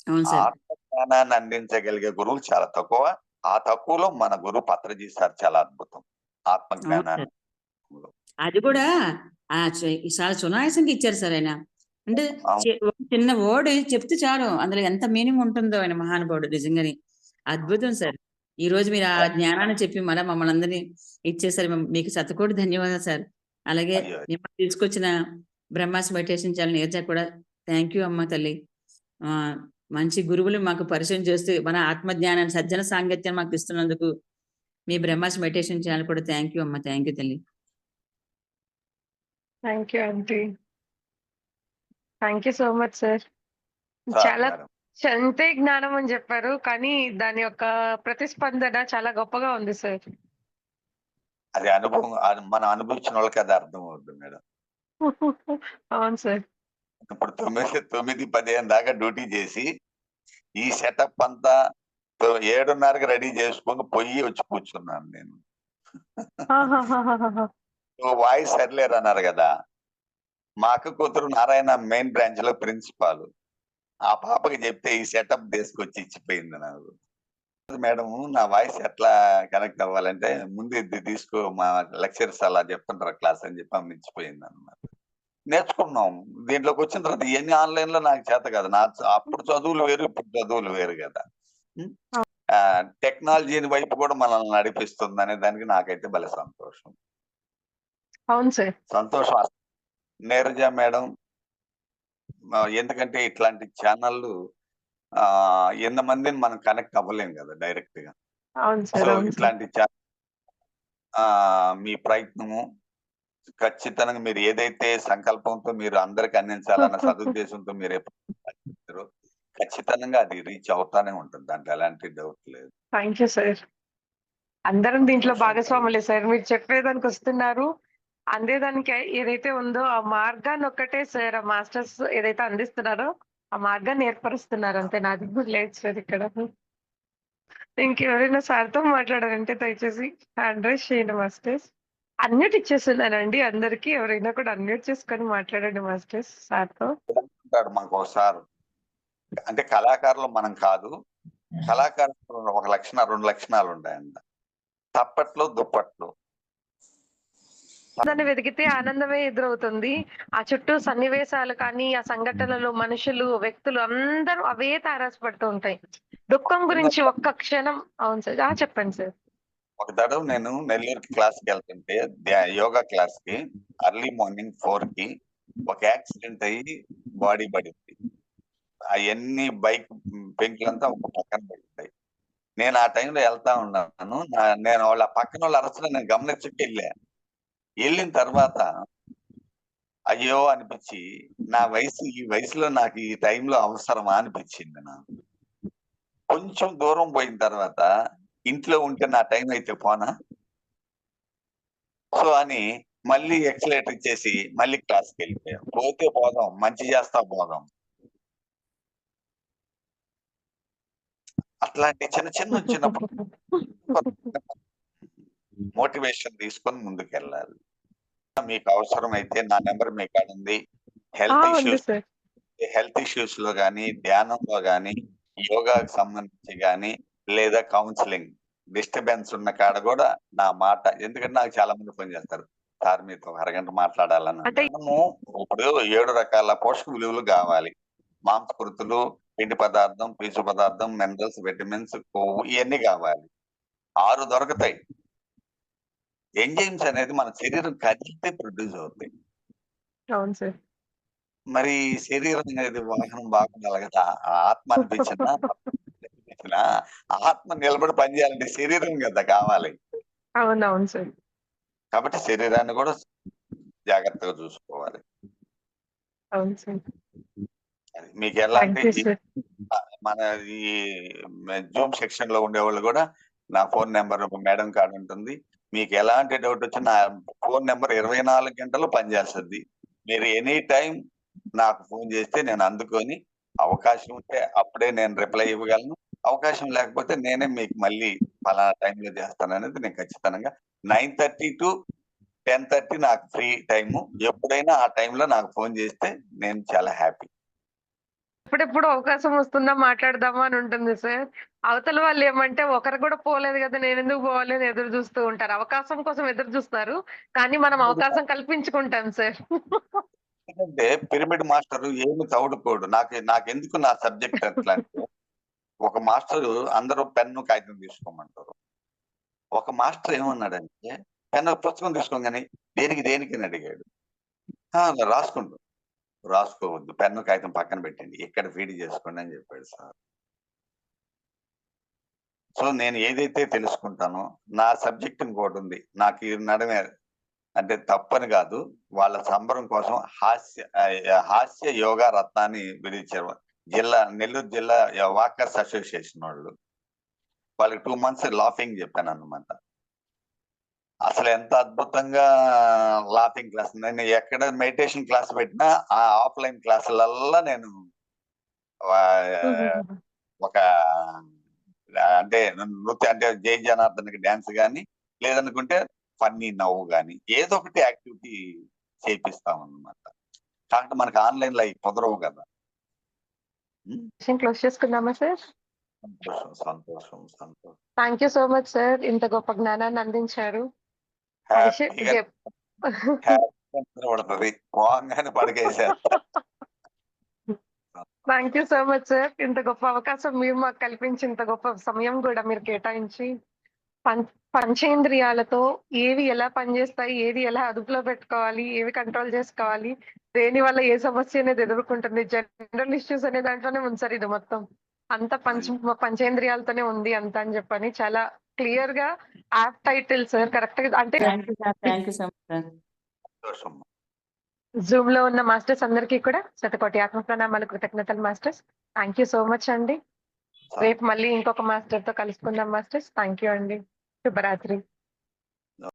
అవును సార్. ఆత్మ జ్ఞానాన్ని అందించగలిగే గురువులు చాలా తక్కువ. ఆ తక్కువలో మన గురువు పత్రిజీ సార్ చాలా అద్భుతం. ఆత్మ అవును జ్ఞానాన్ని. సార్. అది కూడా చాలా సునాయాసంగా ఇచ్చారు సార్ ఆయన. అంటే అవును. ఒక చిన్న వర్డ్ చెప్తే చాలు. అందులో ఎంత మీనింగ్ ఉంటుందో ఆయన మహానుభావుడు నిజంగానే. అద్భుతం సార్. ఈరోజు మీరు ఆ జ్ఞానాన్ని చెప్పి మమ్మల్ని అందరిని ఇచ్చేసారు. మీకు శతకోటి ధన్యవాదాలు సార్. అలాగే అయ్యో! మిమ్మల్ని తీసుకొచ్చిన బ్రహ్మాస్ మెడిటేషన్ ఛానెల్ నీరజ కూడా థాంక్ యూ అమ్మ తల్లి. ఆహ్, మంచి గురువులు మాకు పరిచయం చేస్తూ మన ఆత్మ జ్ఞానాన్ని, సజ్జన సాంగత్యాన్ని మాకు ఇస్తున్నందుకు మీ బ్రహ్మాస్ మెడిటేషన్ ఛానెల్ కూడా థాంక్ యూ అమ్మ. థాంక్ యూ తల్లి. Thank you aunty. Thank you so much sir. Sir చాలా మేడం. అంతే జ్ఞానం అని చెప్పారు. కానీ దాని యొక్క ప్రతిస్పందన చాలా గొప్పగా ఉంది సార్. అది అనుభవం మనం అనుభవించిన వాళ్ళకి అది అర్థం అవుతుంది మేడం. అవును సార్. ఇప్పుడు 9-15 దాకా డ్యూటీ చేసి ఈ సెటప్ అంతా 7:30కి రెడీ చేసుకొని పొయ్యి వచ్చి కూర్చున్నాను నేను. ఆహాహాహాహా! వాయిస్ సరిలేరు అన్నారు కదా, మా అక్క కూతురు నారాయణ మెయిన్ బ్రాంచ్ లో ప్రిన్సిపాల్. ఆ పాపకి చెప్తే ఈ సెటప్ తీసుకొచ్చి ఇచ్చిపోయింది నాకు. మేడం నా వాయిస్ ఎట్లా కనెక్ట్ అవ్వాలంటే ముందు ఇది తీసుకో, మా లెక్చర్స్ అలా చెప్తుంటారు క్లాస్ అని చెప్పి ఇచ్చిపోయింది అన్నమాట. నేర్చుకున్నాం. దీంట్లోకి వచ్చిన తర్వాత ఇవన్నీ ఆన్లైన్ లో నాకు చేత కదా. అప్పుడు చదువులు వేరు, ఇప్పుడు చదువులు వేరు కదా. టెక్నాలజీని వైపు కూడా మనల్ని నడిపిస్తుంది అనే దానికి నాకైతే భలే సంతోషం. అవును సార్. సంతోషం. నీరజ మేడం, ఎందుకంటే ఇట్లాంటి ఛానళ్ళు ఎంతమందిని మనం కనెక్ట్ అవ్వలేం కదా డైరెక్ట్ గా. అవును సో సార్. అవును సార్. ఇట్లాంటి మీ ప్రయత్నము ఖచ్చితంగా మీరు ఏదైతే సంకల్పంతో మీరు అందరికి అందించాలన్న సదుద్దేశంతో మీరు ఎప్పుడు ఖచ్చితంగా అది రీచ్ అవుతానే ఉంటుంది. దాంట్లో ఎలాంటి డౌట్ లేదు. Thank you sir. అందరం దీంట్లో సంతోషం. భాగస్వాములే సార్. మీరు చెప్పేదానికి వస్తున్నారు. అందేదానికి ఏదైతే ఉందో ఆ మార్గాన్ని ఒక్కటే సార్, ఆ మాస్టర్స్ ఏదైతే అందిస్తున్నారో ఆ మార్గాన్ని ఏర్పరుస్తున్నారు అంతే. నాది కూడా లేదు సార్ ఇక్కడ. ఇంకెవరైనా సార్‌తో మాట్లాడాలంటే దయచేసి హ్యాండ్ రైజ్ చేయండి మాస్టర్స్. అన్మ్యూట్ ఇచ్చేస్తున్నానండి అందరికి. ఎవరైనా కూడా అన్మ్యూట్ చేసుకొని మాట్లాడండి మాస్టర్స్ సార్‌తో. ఉంటాడు మాకు ఒకసారి. అంటే కళాకారులు మనం కాదు. కళాకారులు ఒక లక్షణం 2 లక్షణాలు ఉంటాయంట. తప్పట్లు, దుప్పట్లు. దాన్ని వెతికితే ఆనందమే ఎదురవుతుంది. ఆ చుట్టూ సన్నివేశాలు కానీ, ఆ సంఘటనలు, మనుషులు, వ్యక్తులు అందరూ అవే తారసపడుతూ ఉంటాయి. దుఃఖం గురించి ఒక్క క్షణం. అవును సార్. చెప్పండి సార్. ఒక తడవ నేను నెల్లూరుకి క్లాస్‌కి వెళ్తుంటే యోగా క్లాస్‌కి ఎర్లీ మార్నింగ్ 4కి ఒక యాక్సిడెంట్ అయ్యి బాడీ పడింది. అయన్నీ బైక్ పెంకులంతా ఒక పక్కన పడిపోయాయి. నేను ఆ టైంలో వెళ్తా ఉన్నాను. నేను వాళ్ళ పక్కనోళ్ళు అరచడం నేను గమనించక వెళ్ళిన తర్వాత అయ్యో అనిపించి ఈ వయసులో నాకు ఈ టైంలో అవసరమా అనిపించింది నాకు. కొంచెం దూరం పోయిన తర్వాత ఇంట్లో ఉంటే నా టైం అయితే పోనా? సో అని మళ్ళీ ఎక్సలేటర్ ఇచ్చేసి మళ్ళీ క్లాస్‌కి వెళ్ళిపోయాం. పోతే పోదాం, మంచి చేస్తా పోదాం. అట్లాంటి చిన్న వచ్చినప్పుడు మోటివేషన్ తీసుకొని ముందుకెళ్ళాలి. మీకు అవసరమైతే నా నెంబర్ మీ కాడ ఉంది. ఉంది సార్. హెల్త్ ఇష్యూస్ లో గానీ, ధ్యానంలో గానీ, యోగాకి సంబంధించి గానీ, లేదా కౌన్సిలింగ్ డిస్టర్బెన్స్ ఉన్న కాడ కూడా నా మాట, ఎందుకంటే నాకు చాలా మంది ఫోన్ చేస్తారు. సార్ మీతో ఒక అరగంట మాట్లాడాలని. ఇప్పుడు 7 రకాల పోషక విలువలు కావాలి. మాంసకృతులు, పిండి పదార్థం, పీచు పదార్థం, మినరల్స్, విటమిన్స్, కొవ్వు ఇవన్నీ కావాలి. 6 దొరుకుతాయి. ఎంజైమ్స్ అనేది మన శరీరం కదిలితే ప్రొడ్యూస్ అవుతాయి. అవును సార్. మరి శరీరం అనేది వాహనం బాగుండాలి కదా. ఆత్మ అనిపించినా ఆత్మ నిలబడి పనిచేయాలంటే శరీరం కదా కావాలి. అవునవును సార్. కాబట్టి శరీరాన్ని కూడా జాగ్రత్తగా చూసుకోవాలి. అవును సార్. మీకు ఎలా అంటే మన ఈ జూమ్ సెక్షన్ లో ఉండేవాళ్ళు కూడా నా ఫోన్ నెంబర్ మేడం కార్డు ఉంటుంది. మీకు ఎలాంటి డౌట్ వచ్చినా నా ఫోన్ నెంబర్ 24 గంటలు పనిచేస్తుంది. మీరు ఎనీ టైం నాకు ఫోన్ చేస్తే నేను అందుకొని అవకాశం ఉంటే అప్పుడే నేను రిప్లై ఇవ్వగలను. అవకాశం లేకపోతే నేనే మీకు మళ్ళీ పలానా టైంలో చేస్తాననేది నేను ఖచ్చితంగా 9:30 to 10:30 నాకు ఫ్రీ టైము. ఎప్పుడైనా ఆ టైంలో నాకు ఫోన్ చేస్తే నేను చాలా హ్యాపీ. ఎప్పుడెప్పుడు అవకాశం వస్తుందా మాట్లాడదామా అని ఉంటుంది సార్. అవతల వాళ్ళు ఏమంటే ఒకరు కూడా పోలేదు కదా, నేను ఎందుకు పోవాలి అని ఎదురు చూస్తూ ఉంటారు. అవకాశం కోసం ఎదురు చూస్తారు. కానీ మనం అవకాశం కల్పించుకుంటాం సార్. ఎందుకంటే పిరమిడ్ మాస్టర్ ఏమి తౌడుకోడు. నాకెందుకు నా సబ్జెక్ట్ ఎట్లా అంటే, ఒక మాస్టర్ అందరూ పెన్ను కాగితం తీసుకోమంటారు. ఒక మాస్టర్ ఏమన్నాడంటే పెన్ను పుస్తకం తీసుకోగానే దేనికి అని అడిగాడు. రాసుకోవద్దు, పెన్ను కాగితం పక్కన పెట్టండి, ఇక్కడ ఫీడ్ చేసుకోండి అని చెప్పాడు సార్. సో నేను ఏదైతే తెలుసుకుంటానో నా సబ్జెక్ట్ ఇంకోటి ఉంది. నాకు ఈ నడమే అంటే తప్పని కాదు, వాళ్ళ సంబరం కోసం హాస్య యోగా రత్నాన్ని విధించారు. నెల్లూరు జిల్లా వాకర్స్ అసోసియేషన్ వాళ్ళు. వాళ్ళకి 2 months లాఫింగ్ చెప్పాను అన్నమాట. అసలు ఎంత అద్భుతంగా లాఫింగ్ క్లాస్, నేను ఎక్కడ మెడిటేషన్ క్లాస్ పెట్టినా ఆ ఆఫ్లైన్ క్లాసులల్లా నేను ఒక అంటే నృత్య అంటే జై జనార్దన్కి డాన్స్ కానీ, లేదనుకుంటే ఫన్నీ నవ్వు కానీ ఏదో ఒకటి యాక్టివిటీ చేపిస్తాం అన్నమాట. కాబట్టి మనకి ఆన్లైన్ లో అవి కుదరవు కదా. క్లోజ్ చేసుకుందామా సార్? సంతోషం సంతోషం సంతోషం. Thank you so much sir, ఇంత గొప్ప జ్ఞానాన్ని అందించారు. హ్యాపీగా పడుతుంది పోగానే పడకేసారు. Thank you so much sir, ఇంత గొప్ప అవకాశం మీరు మాకు కల్పించి, ఇంత గొప్ప సమయం కూడా మీరు కేటాయించి పంచేంద్రియాలతో ఏవి ఎలా పనిచేస్తాయి, ఏది ఎలా అదుపులో పెట్టుకోవాలి, ఏవి కంట్రోల్ చేసుకోవాలి, దేని వల్ల ఏ సమస్య అనేది ఎదుర్కొంటుంది, జనరల్ ఇష్యూస్ అనే దాంట్లోనే ఉంది సార్ ఇది మొత్తం. అంత పంచేంద్రియాలతోనే ఉంది అంత అని చెప్పని చాలా క్లియర్ గా యాప్ టైటిల్ సార్ కరెక్ట్ గా అంటే థ్యాంక్ యూ సో మచ్. సంతోషం. జూమ్ లో ఉన్న మాస్టర్స్ అందరికీ కూడా శతకోటి ఆత్మ ప్రణామాలు, కృతజ్ఞతలు masters. Thank you so much అండి. రేపు మళ్ళీ ఇంకొక మాస్టర్ తో కలుసుకుందాం మాస్టర్స్. థ్యాంక్ యూ అండి. శుభరాత్రి.